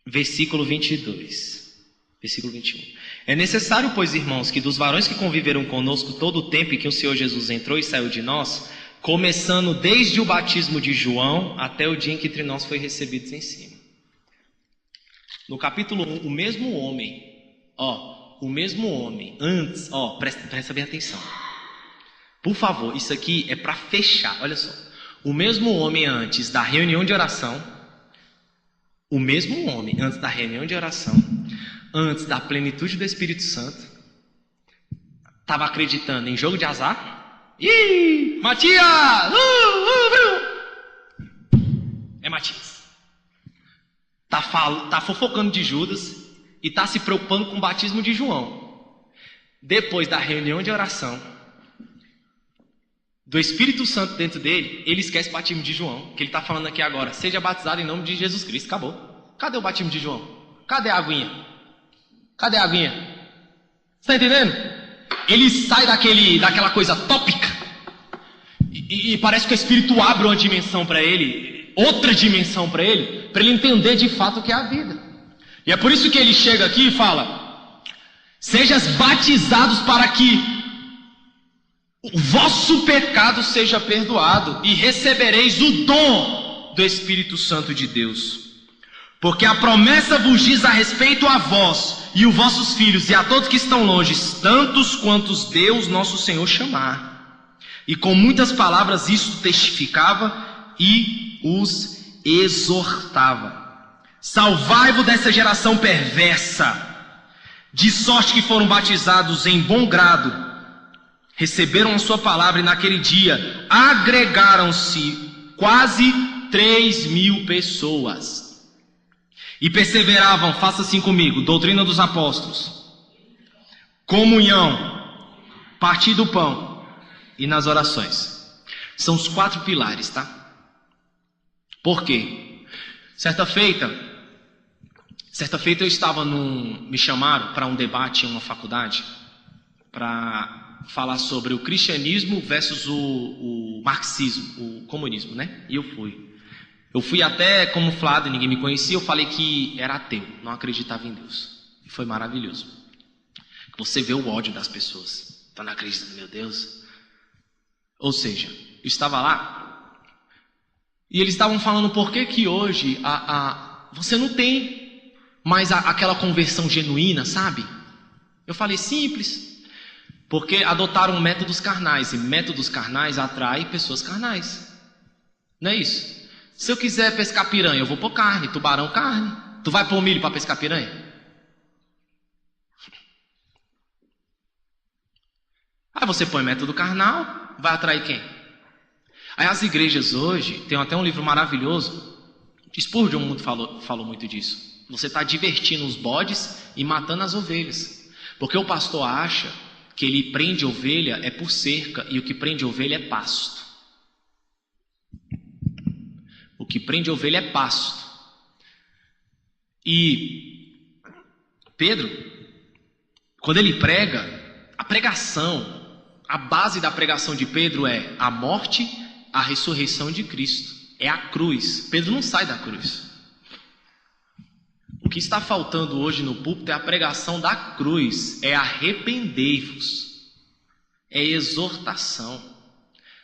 versículo 22. Versículo 21. É necessário, pois, irmãos, que dos varões que conviveram conosco todo o tempo em que o Senhor Jesus entrou e saiu de nós, começando desde o batismo de João até o dia em que entre nós foi recebidos em cima. No capítulo 1, o mesmo homem, antes, presta bem atenção. Por favor, isso aqui é para fechar, olha só. O mesmo homem antes da reunião de oração, antes da plenitude do Espírito Santo, estava acreditando em jogo de azar. Ih, Matias! É Matias. Tá fofocando de Judas e tá se preocupando com o batismo de João. Depois da reunião de oração, do Espírito Santo dentro dele, ele esquece o batismo de João, que ele está falando aqui agora. Seja batizado em nome de Jesus Cristo. Acabou. Cadê o batismo de João? Cadê a aguinha? Você está entendendo? Ele sai daquela coisa tópica e parece que o Espírito abre uma dimensão para ele, outra dimensão para ele entender de fato o que é a vida. E é por isso que ele chega aqui e fala: sejas batizados para que o vosso pecado seja perdoado e recebereis o dom do Espírito Santo de Deus. Porque a promessa vos diz a respeito a vós e os vossos filhos e a todos que estão longe, tantos quantos Deus nosso Senhor chamar. E com muitas palavras isto testificava e os exortava. Salvai-vos dessa geração perversa, de sorte que foram batizados em bom grado, receberam a sua palavra, e naquele dia agregaram-se quase 3.000 pessoas. E perseveravam, faça assim comigo, doutrina dos apóstolos, comunhão, partir do pão e nas orações. São os 4 pilares, tá? Por quê? Certa feita eu estava me chamaram para um debate em uma faculdade para falar sobre o cristianismo versus o marxismo, o comunismo, né? E eu fui até camuflado, ninguém me conhecia, eu falei que era ateu, não acreditava em Deus. E foi maravilhoso. Você vê o ódio das pessoas. Tá, não acreditando, meu Deus. Ou seja, eu estava lá e eles estavam falando por que hoje você não tem mais aquela conversão genuína, sabe? Eu falei, simples. Porque adotaram métodos carnais, e métodos carnais atraem pessoas carnais. Não é isso? Se eu quiser pescar piranha, eu vou pôr carne, tubarão, carne. Tu vai pôr milho para pescar piranha? Aí você põe método carnal, vai atrair quem? Aí as igrejas hoje, tem até um livro maravilhoso, Spurgeon falou muito disso. Você está divertindo os bodes e matando as ovelhas. Porque o pastor acha que ele prende ovelha é por cerca, e o que prende ovelha é pasto. O que prende ovelha é pasto. E Pedro, quando ele prega, a pregação, a base da pregação de Pedro é a morte, a ressurreição de Cristo. É a cruz. Pedro não sai da cruz. O que está faltando hoje no púlpito é a pregação da cruz. É arrependei-vos. É exortação.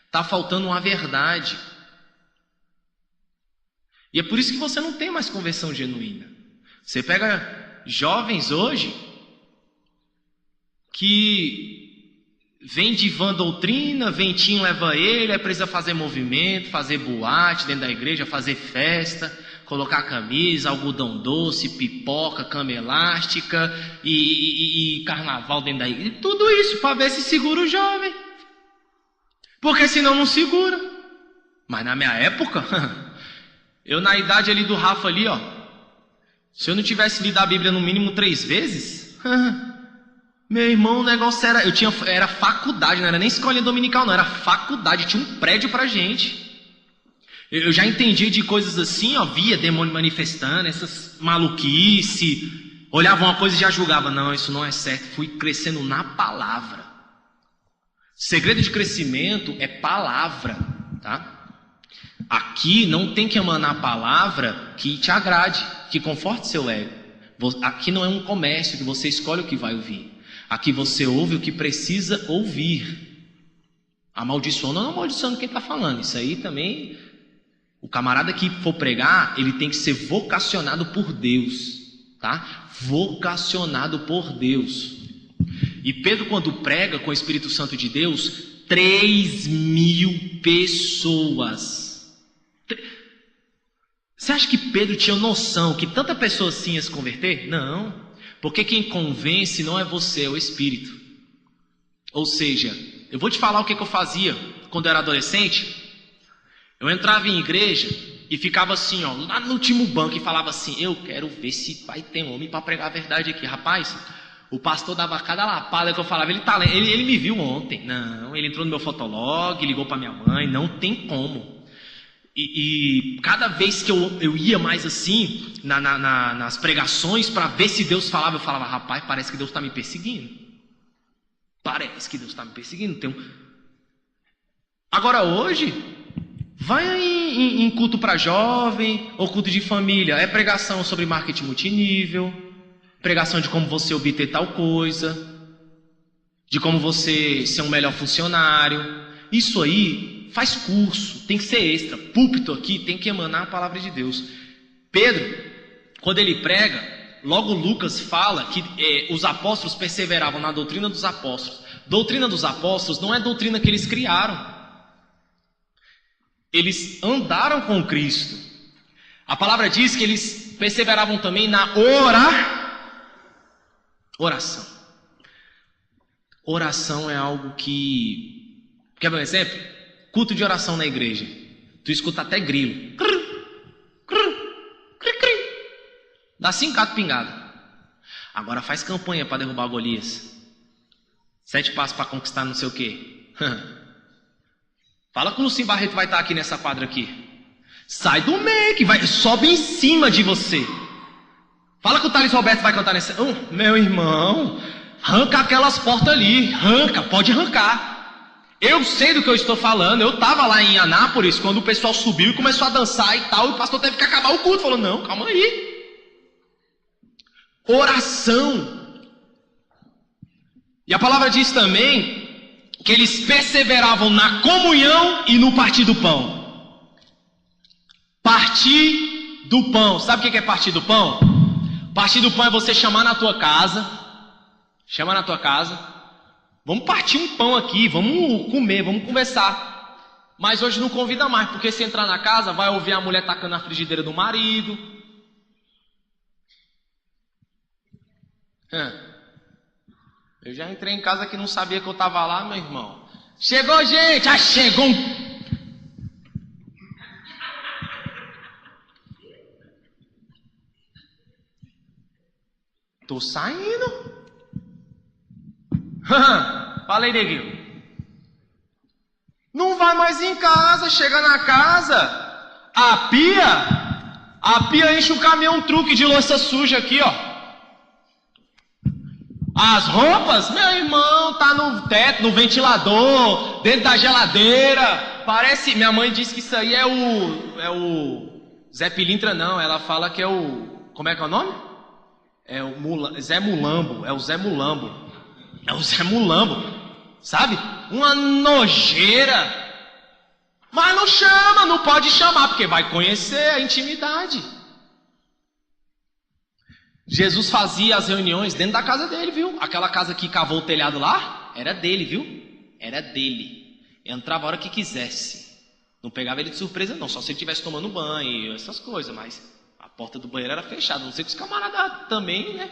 Está faltando uma verdade. E é por isso que você não tem mais conversão genuína. Você pega jovens hoje que vem de vã doutrina, ventinho leva ele, precisa fazer movimento, fazer boate dentro da igreja, fazer festa, colocar camisa, algodão doce, pipoca, cama elástica e carnaval dentro da igreja. Tudo isso para ver se segura o jovem. Porque senão não segura. Mas na minha época, eu na idade ali do Rafa ali, ó, se eu não tivesse lido a Bíblia no mínimo 3 vezes, meu irmão, o negócio era faculdade, não era nem escolinha dominical não, era faculdade, tinha um prédio pra gente. Eu já entendi de coisas assim, ó, via demônio manifestando, essas maluquice, olhava uma coisa e já julgava, não, isso não é certo. Fui crescendo na palavra. Segredo de crescimento é palavra, tá? Aqui não tem que emanar a palavra que te agrade, que conforte seu ego. Aqui não é um comércio que você escolhe o que vai ouvir. Aqui você ouve o que precisa ouvir. Amaldiçoando ou não amaldiçoando quem está falando. Isso aí também, o camarada que for pregar, ele tem que ser vocacionado por Deus, tá? Vocacionado por Deus. E Pedro, quando prega com o Espírito Santo de Deus, 3.000 pessoas. Você acha que Pedro tinha noção que tanta pessoa assim ia se converter? Não, porque quem convence não é você, é o Espírito. Ou seja, eu vou te falar o que eu fazia quando eu era adolescente. Eu entrava em igreja e ficava assim, ó, lá no último banco e falava assim: eu quero ver se vai ter um homem para pregar a verdade aqui. Rapaz, o pastor dava cada lapada que eu falava, ele me viu ontem. Não, ele entrou no meu fotolog, ligou para minha mãe, não tem como. E cada vez que eu ia mais assim, nas pregações, para ver se Deus falava, eu falava: rapaz, parece que Deus está me perseguindo. Parece que Deus está me perseguindo. Agora hoje, vai em culto para jovem, ou culto de família, é pregação sobre marketing multinível, pregação de como você obter tal coisa, de como você ser um melhor funcionário. Isso aí faz curso, tem que ser extra. Púlpito aqui tem que emanar a palavra de Deus. Pedro, quando ele prega, logo Lucas fala que os apóstolos perseveravam na doutrina dos apóstolos. Doutrina dos apóstolos não é doutrina que eles criaram. Eles andaram com Cristo. A palavra diz que eles perseveravam também na oração. Oração é algo que... Quer ver um exemplo? Culto de oração na igreja. Tu escuta até grilo. Dá 5 gatos pingados. Agora faz campanha para derrubar Golias. 7 passos para conquistar não sei o quê. Fala que o Lucinho Barreto vai estar aqui nessa quadra aqui. Sai do meio que sobe em cima de você. Fala que o Thales Roberto vai cantar nessa... meu irmão, arranca aquelas portas ali. Arranca, pode arrancar. Eu sei do que eu estou falando. Eu estava lá em Anápolis quando o pessoal subiu e começou a dançar e tal. E o pastor teve que acabar o culto. Falou: não, calma aí. Oração. E a palavra diz também que eles perseveravam na comunhão e no partir do pão. Partir do pão. Sabe o que é partir do pão? Partir do pão é você chamar na tua casa. Chama na tua casa. Vamos partir um pão aqui, vamos comer, vamos conversar. Mas hoje não convida mais, porque se entrar na casa, vai ouvir a mulher tacando na frigideira do marido. Eu já entrei em casa que não sabia que eu estava lá, meu irmão. Chegou gente! Ah, chegou um... Tô saindo. Fala aí, neguinho. Não vai mais em casa. Chega na casa, a pia enche um caminhão truque de louça suja aqui, ó. As roupas, meu irmão, tá no teto, no ventilador, dentro da geladeira. Parece, minha mãe disse que isso aí é o Zé Pilintra, não. Ela fala que é o, como é que é o nome? É o Zé Mulambo, é o Zé Mulambo. É o Zé Mulambo, sabe? Uma nojeira. Mas não chama, não pode chamar, porque vai conhecer a intimidade. Jesus fazia as reuniões dentro da casa dele, viu? Aquela casa que cavou o telhado lá, era dele, viu? Era dele. Entrava a hora que quisesse. Não pegava ele de surpresa, não. Só se ele estivesse tomando banho, essas coisas. Mas a porta do banheiro era fechada. Não sei que os camaradas também, né?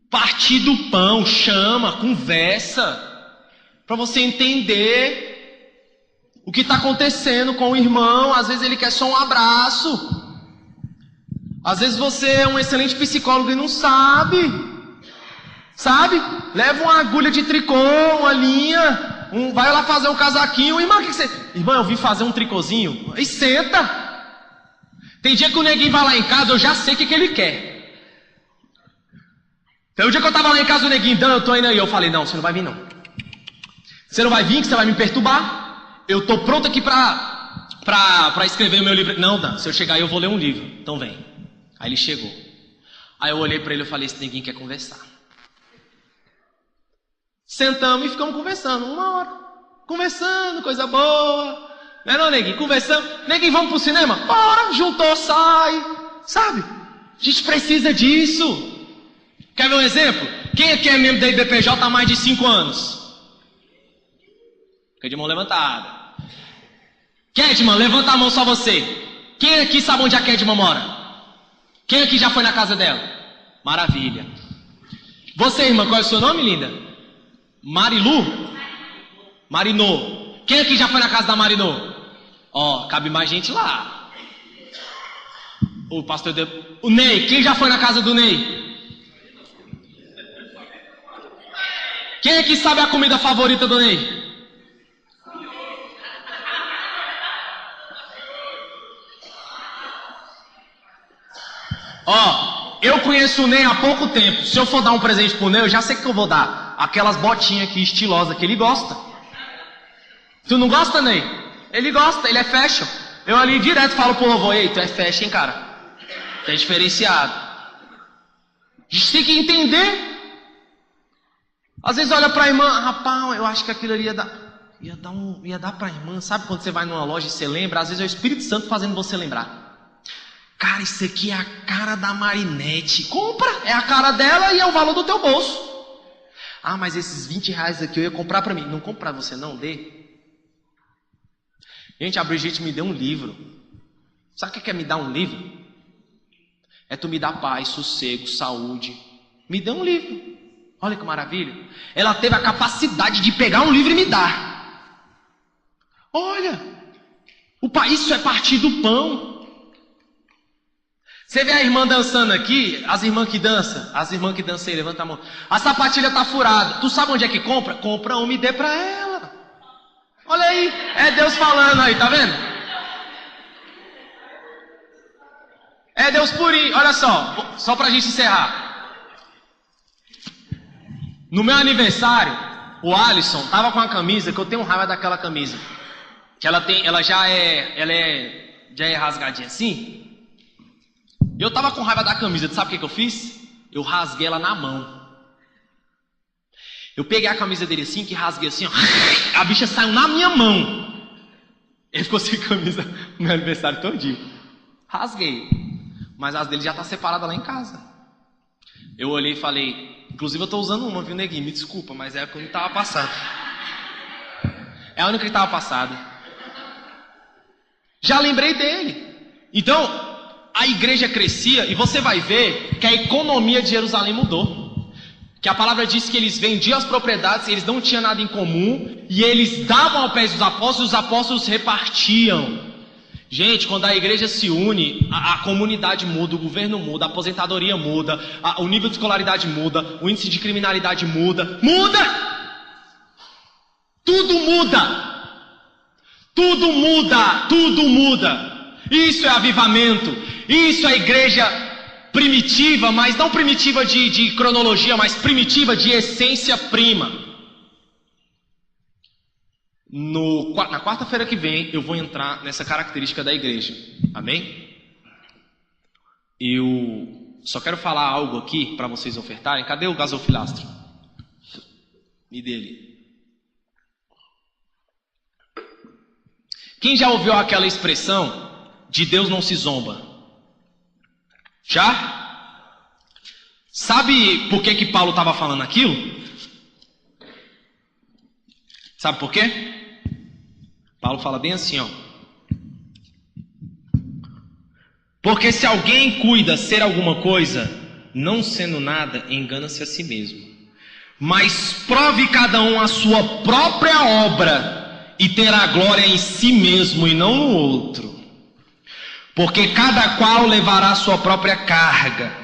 Partir do pão, chama, conversa, para você entender o que está acontecendo com o irmão. Às vezes ele quer só um abraço. Às vezes você é um excelente psicólogo e não sabe. Sabe? Leva uma agulha de tricô, uma linha, vai lá fazer um casaquinho. Irmão, o que você... Irmão, eu vim fazer um tricôzinho. E senta. Tem dia que o neguinho vai lá em casa, eu já sei o que ele quer. Então, o dia que eu estava lá em casa, o neguinho, Dan, eu tô indo aí. Eu falei: não, você não vai vir não. Você não vai vir, que você vai me perturbar. Eu tô pronto aqui pra escrever o meu livro. Não, Dan, se eu chegar aí eu vou ler um livro. Então vem. Aí ele chegou. Aí eu olhei para ele e falei, esse neguinho quer conversar. Sentamos e ficamos conversando, 1 hora. Conversando, coisa boa. Não é não, neguinho? Conversando. Neguinho, vamos pro cinema? Bora, juntou, sai. Sabe? A gente precisa disso. Quer ver um exemplo? Quem aqui é membro da IBPJ há mais de 5 anos? Fica de mão levantada. Kedman, levanta a mão só você. Quem aqui sabe onde a Kedman mora? Quem aqui já foi na casa dela? Maravilha. Você, irmã, qual é o seu nome, linda? Marilu? Marinô. Quem aqui já foi na casa da Marinô? Ó, cabe mais gente lá. O pastor deu... O Ney, quem já foi na casa do Ney? Quem aqui sabe a comida favorita do Ney? Ó, eu conheço o Ney há pouco tempo. Se eu for dar um presente pro Ney, eu já sei o que eu vou dar. Aquelas botinhas aqui estilosas que ele gosta. Tu não gosta, Ney? Ele gosta, ele é fashion. Eu ali direto falo pro louvor, ei, tu é fashion, cara. Tu é diferenciado. A gente tem que entender. Às vezes olha pra irmã, rapaz, eu acho que aquilo ali ia dar pra irmã. Sabe quando você vai numa loja e você lembra? Às vezes é o Espírito Santo fazendo você lembrar. Cara, isso aqui é a cara da Marinete. Compra, é a cara dela e é o valor do teu bolso. Ah, mas esses 20 reais aqui eu ia comprar pra mim. Não compra pra você, não, dê. Gente, a Brigitte me deu um livro. Sabe o que é me dar um livro? É tu me dar paz, sossego, saúde. Me dê um livro. Olha que maravilha. Ela teve a capacidade de pegar um livro e me dar. Olha, isso é partir do pão. Você vê a irmã dançando aqui, as irmãs que dançam aí, levanta a mão. A sapatilha tá furada. Tu sabe onde é que compra? Compra uma e dê pra ela. Olha aí, é Deus falando aí, tá vendo? É Deus purinho. Olha só pra gente encerrar. No meu aniversário, o Alisson tava com uma camisa, que eu tenho raiva daquela camisa. Que ela já é rasgadinha assim. Eu tava com raiva da camisa, tu sabe o que eu fiz? Eu rasguei ela na mão. Eu peguei a camisa dele assim, que rasguei assim, ó. A bicha saiu na minha mão. Ele ficou sem camisa no meu aniversário todinho. Rasguei. Mas as dele já tá separada lá em casa. Eu olhei e falei, inclusive eu tô usando uma, viu, neguinho? Me desculpa, mas é a que não tava passada. É a única que tava passada. Já lembrei dele. Então, a igreja crescia e você vai ver que a economia de Jerusalém mudou. Que a palavra diz que eles vendiam as propriedades, eles não tinham nada em comum e eles davam ao pé dos apóstolos, os apóstolos repartiam. Gente, quando a igreja se une, a comunidade muda, o governo muda, a aposentadoria muda, o nível de escolaridade muda, o índice de criminalidade muda. Muda! Tudo muda! Tudo muda! Tudo muda! Isso é avivamento. Isso é igreja primitiva, mas não primitiva de cronologia, mas primitiva de essência prima. Na quarta-feira que vem eu vou entrar nessa característica da igreja. Amém? Eu só quero falar algo aqui para vocês ofertarem. Cadê o gasofilastro? Me dê ele. Quem já ouviu aquela expressão de Deus não se zomba? Já? Sabe por que Paulo estava falando aquilo? Sabe por quê? Paulo fala bem assim, ó. Porque se alguém cuida ser alguma coisa, não sendo nada, engana-se a si mesmo. Mas prove cada um a sua própria obra e terá glória em si mesmo e não no outro. Porque cada qual levará a sua própria carga.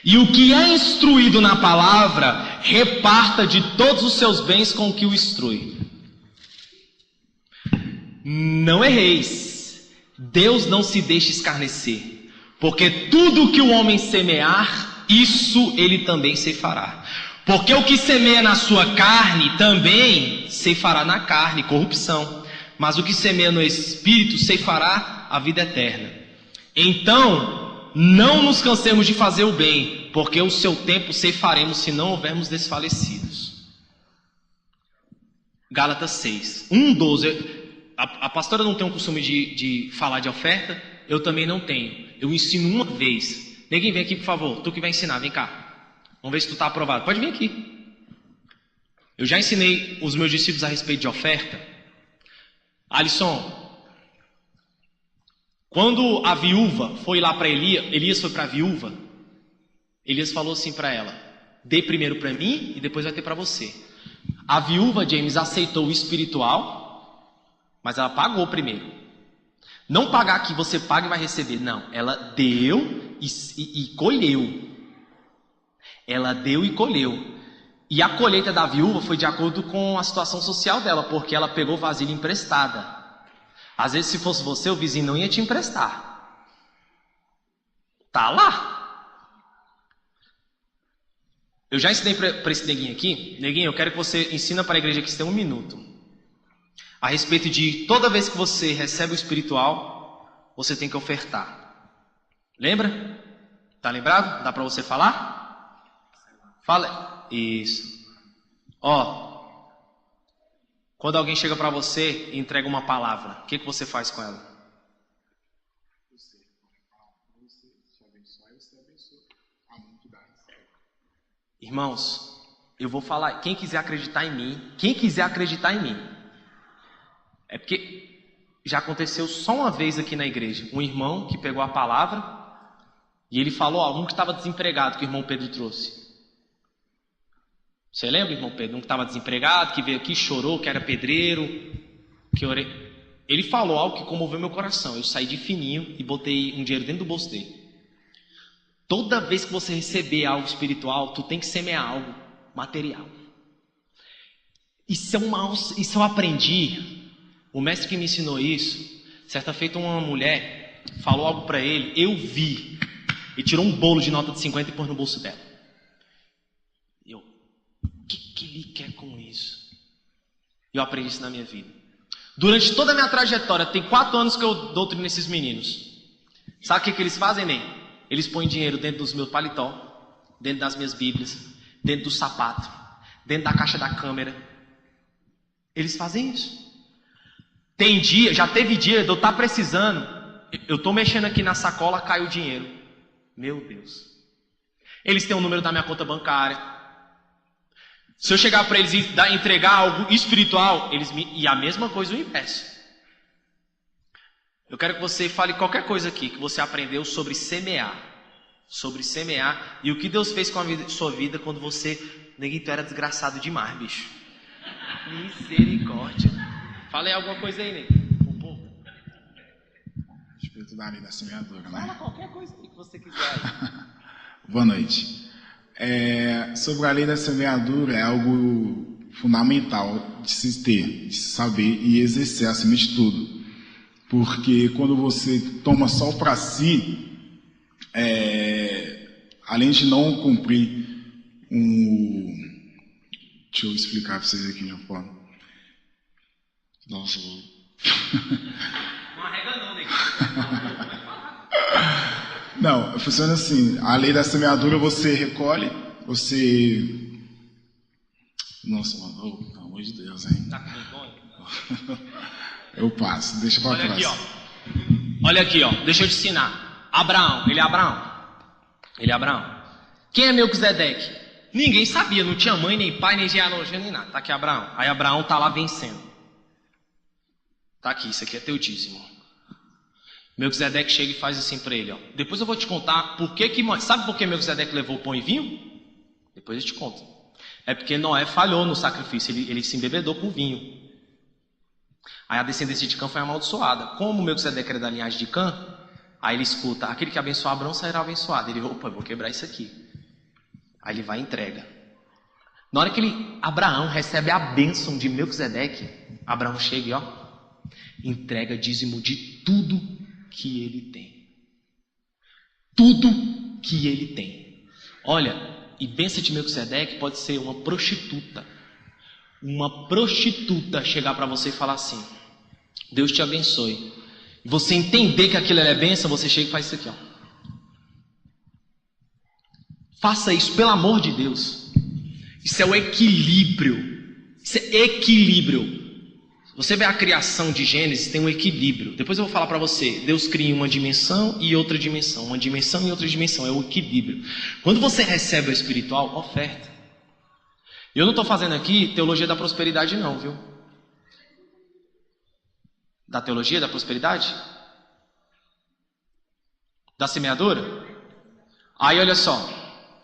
E o que é instruído na palavra, reparta de todos os seus bens com o que o instrui. Não erreis. Deus não se deixa escarnecer. Porque tudo que o homem semear, isso ele também ceifará. Porque o que semeia na sua carne, também ceifará na carne, corrupção. Mas o que semeia no Espírito, ceifará a vida eterna. Então, não nos cansemos de fazer o bem, porque o seu tempo ceifaremos se não houvermos desfalecidos. Gálatas 6, 1:12. A pastora não tem o costume de falar de oferta, eu também não tenho. Eu ensino uma vez. Ninguém vem aqui, por favor. Tu que vai ensinar, vem cá. Vamos ver se tu está aprovado. Pode vir aqui. Eu já ensinei os meus discípulos a respeito de oferta. Alisson, quando a viúva foi lá para Elias foi para a viúva, Elias falou assim para ela: dê primeiro para mim e depois vai ter para você. A viúva, James, aceitou o espiritual, mas ela pagou primeiro. Não pagar que você paga e vai receber. Não, ela deu e colheu. Ela deu e colheu. E a colheita da viúva foi de acordo com a situação social dela, porque ela pegou vasilha emprestada. Às vezes, se fosse você, o vizinho não ia te emprestar. Tá lá. Eu já ensinei para esse neguinho aqui. Neguinho, eu quero que você ensina para a igreja que você tem 1 minuto. A respeito de toda vez que você recebe o espiritual, você tem que ofertar. Lembra? Tá lembrado? Dá para você falar? Fala. Isso. Ó, quando alguém chega para você e entrega uma palavra, o que você faz com ela? Você se abençoa e você abençoa. A muito dá. Irmãos, eu vou falar, quem quiser acreditar em mim, é porque já aconteceu só uma vez aqui na igreja, um irmão que pegou a palavra e ele falou a um que estava desempregado, que o irmão Pedro trouxe. Você lembra, irmão Pedro? Um que estava desempregado, que veio aqui, chorou, que era pedreiro, que orei. Ele falou algo que comoveu meu coração. Eu saí de fininho e botei um dinheiro dentro do bolso dele. Toda vez que você receber algo espiritual, tu tem que semear algo material. Isso eu aprendi. O mestre que me ensinou isso, certa feita uma mulher falou algo para ele, eu vi, e tirou um bolo de nota de 50 e pôs no bolso dela. Eu, o que ele quer com isso? Eu aprendi isso na minha vida. Durante toda a minha trajetória, tem 4 anos que eu doutrino esses meninos. Sabe o que eles fazem, Ney? Eles põem dinheiro dentro dos meus paletó, dentro das minhas bíblias, dentro do sapato, dentro da caixa da câmera. Eles fazem isso. Tem dia, já teve dia de eu estar precisando, eu estou mexendo aqui na sacola, cai o dinheiro. Meu Deus. Eles têm o número da minha conta bancária. Se eu chegar para eles e entregar algo espiritual, e a mesma coisa eu impeço. Eu quero que você fale qualquer coisa aqui que você aprendeu sobre semear. Sobre semear e o que Deus fez com a sua vida quando você, neguinho, tu era desgraçado demais, bicho. Misericórdia. Fala aí alguma coisa aí, nego. Respeito da lei da semeadura, né? Fala qualquer coisa que você quiser aí. Boa noite. Sobre a lei da semeadura, é algo fundamental de se ter, de se saber e exercer acima de tudo. Porque quando você toma só para si, além de não cumprir Deixa eu explicar para vocês aqui de uma forma. Nossa, não arrega não, nego. Não, funciona assim. A lei da semeadura, você recolhe, você... Nossa, mano, pelo amor de Deus, hein? Tá com vergonha? Eu passo, deixa pra próxima. Olha aqui, ó. Olha aqui, ó. Deixa eu te ensinar. Abraão, ele é Abraão. Ele é Abraão. Quem é Melquisedeque? Ninguém sabia, não tinha mãe, nem pai, nem genealogia, nem nada. Tá aqui Abraão. Aí Abraão tá lá vencendo. Tá aqui, isso aqui é teu dízimo. Melquisedeque chega e faz assim para ele, ó. Depois eu vou te contar por que sabe por que Melquisedeque levou pão e vinho? Depois eu te conto. É porque Noé falhou no sacrifício, ele se embebedou com vinho. Aí a descendência de Cã foi amaldiçoada. Como Melquisedeque era da linhagem de Cã, aí ele escuta, aquele que abençoar Abraão será abençoado. Ele, opa, eu vou quebrar isso aqui. Aí ele vai e entrega. Na hora que Abraão recebe a bênção de Melquisedeque, Abraão chega e ó, entrega dízimo de tudo que ele tem. Tudo que ele tem. Olha, e bênção de Melquisedeque pode ser uma prostituta. Uma prostituta chegar para você e falar assim, Deus te abençoe. E você entender que aquilo é bênção, você chega e faz isso aqui, ó. Faça isso, pelo amor de Deus. Isso é o equilíbrio. Isso é equilíbrio. Você vê a criação de Gênesis, tem um equilíbrio. Depois eu vou falar para você. Deus cria uma dimensão e outra dimensão. Uma dimensão e outra dimensão. É o equilíbrio. Quando você recebe o espiritual, oferta. Eu não estou fazendo aqui teologia da prosperidade não, viu? Da teologia da prosperidade? Da semeadura? Aí olha só,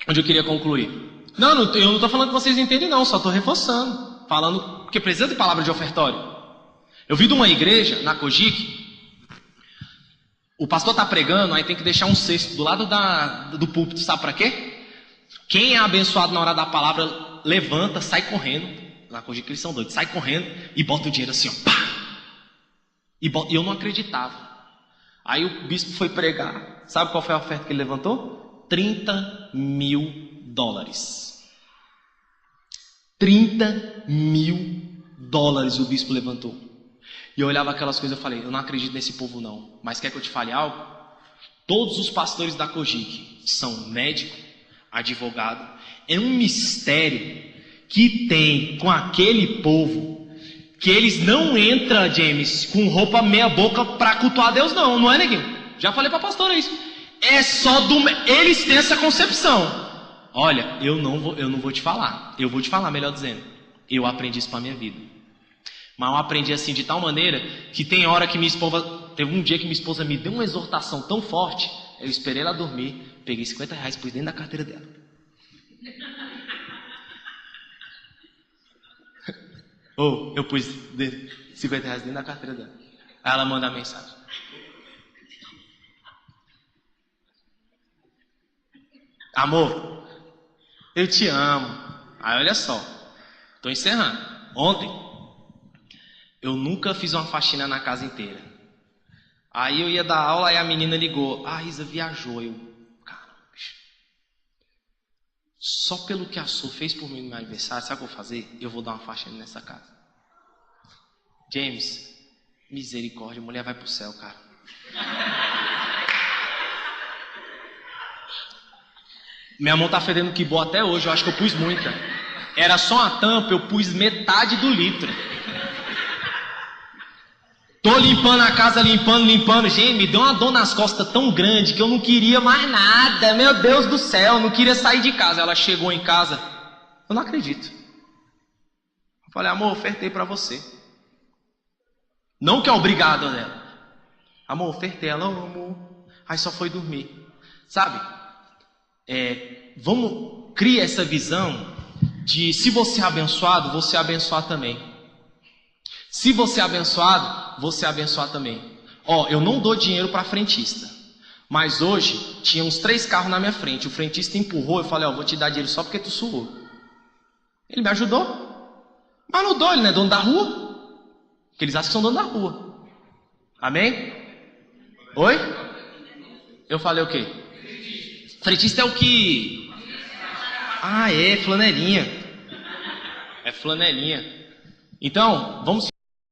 onde eu queria concluir. Não, eu não estou falando que vocês entendem não, só estou reforçando. Falando que precisa de palavra de ofertório. Eu vi de uma igreja, na Cogic, o pastor está pregando, aí tem que deixar um cesto do lado do púlpito, sabe para quê? Quem é abençoado na hora da palavra, levanta, sai correndo, na Cogic eles são doidos, sai correndo e bota o dinheiro assim, ó, pá! E eu não acreditava. Aí o bispo foi pregar, sabe qual foi a oferta que ele levantou? $30 mil. $30 mil o bispo levantou. E eu olhava aquelas coisas e falei, eu não acredito nesse povo não. Mas quer que eu te fale algo? Todos os pastores da Cogic são médico, advogado. É um mistério que tem com aquele povo, que eles não entram, James, com roupa meia boca para cultuar a Deus não é, neguinho? Já falei para a pastora isso. É só eles têm essa concepção. Olha, eu não vou te falar. Eu vou te falar, melhor dizendo. Eu aprendi isso para minha vida. Mas eu aprendi assim de tal maneira que tem hora que minha esposa... Teve um dia que minha esposa me deu uma exortação tão forte, eu esperei ela dormir, peguei R$50, pus dentro da carteira dela. Eu pus R$50 dentro da carteira dela. Aí ela manda a mensagem. Amor, eu te amo. Aí olha só, estou encerrando. Ontem eu nunca fiz uma faxina na casa inteira. Aí eu ia dar aula e a menina ligou. A Isa viajou. Caramba, bicho. Só pelo que a Su fez por mim no meu aniversário, sabe o que eu vou fazer? Eu vou dar uma faxina nessa casa. James, misericórdia, mulher vai pro céu, cara. Minha mão tá fedendo que boa até hoje, eu acho que eu pus muita. Era só uma tampa, eu pus metade do litro. Tô limpando a casa, limpando. Gente, me deu uma dor nas costas tão grande que eu não queria mais nada. Meu Deus do céu, eu não queria sair de casa. Ela chegou em casa, eu não acredito. Eu falei, amor, ofertei para você. Não que é obrigado dela. Amor, ofertei. Ela, amor. Aí só foi dormir. Sabe? Cria essa visão de se você é abençoado, você abençoar também. Se você é abençoado, você abençoar também. Eu não dou dinheiro para frentista. Mas hoje, tinha uns 3 carros na minha frente. O frentista empurrou, eu falei, vou te dar dinheiro só porque tu suou. Ele me ajudou. Mas não dou, ele não é dono da rua. Porque eles acham que são dono da rua. Amém? Oi? Eu falei o quê? Frentista é o que... flanelinha. É flanelinha. Então, vamos...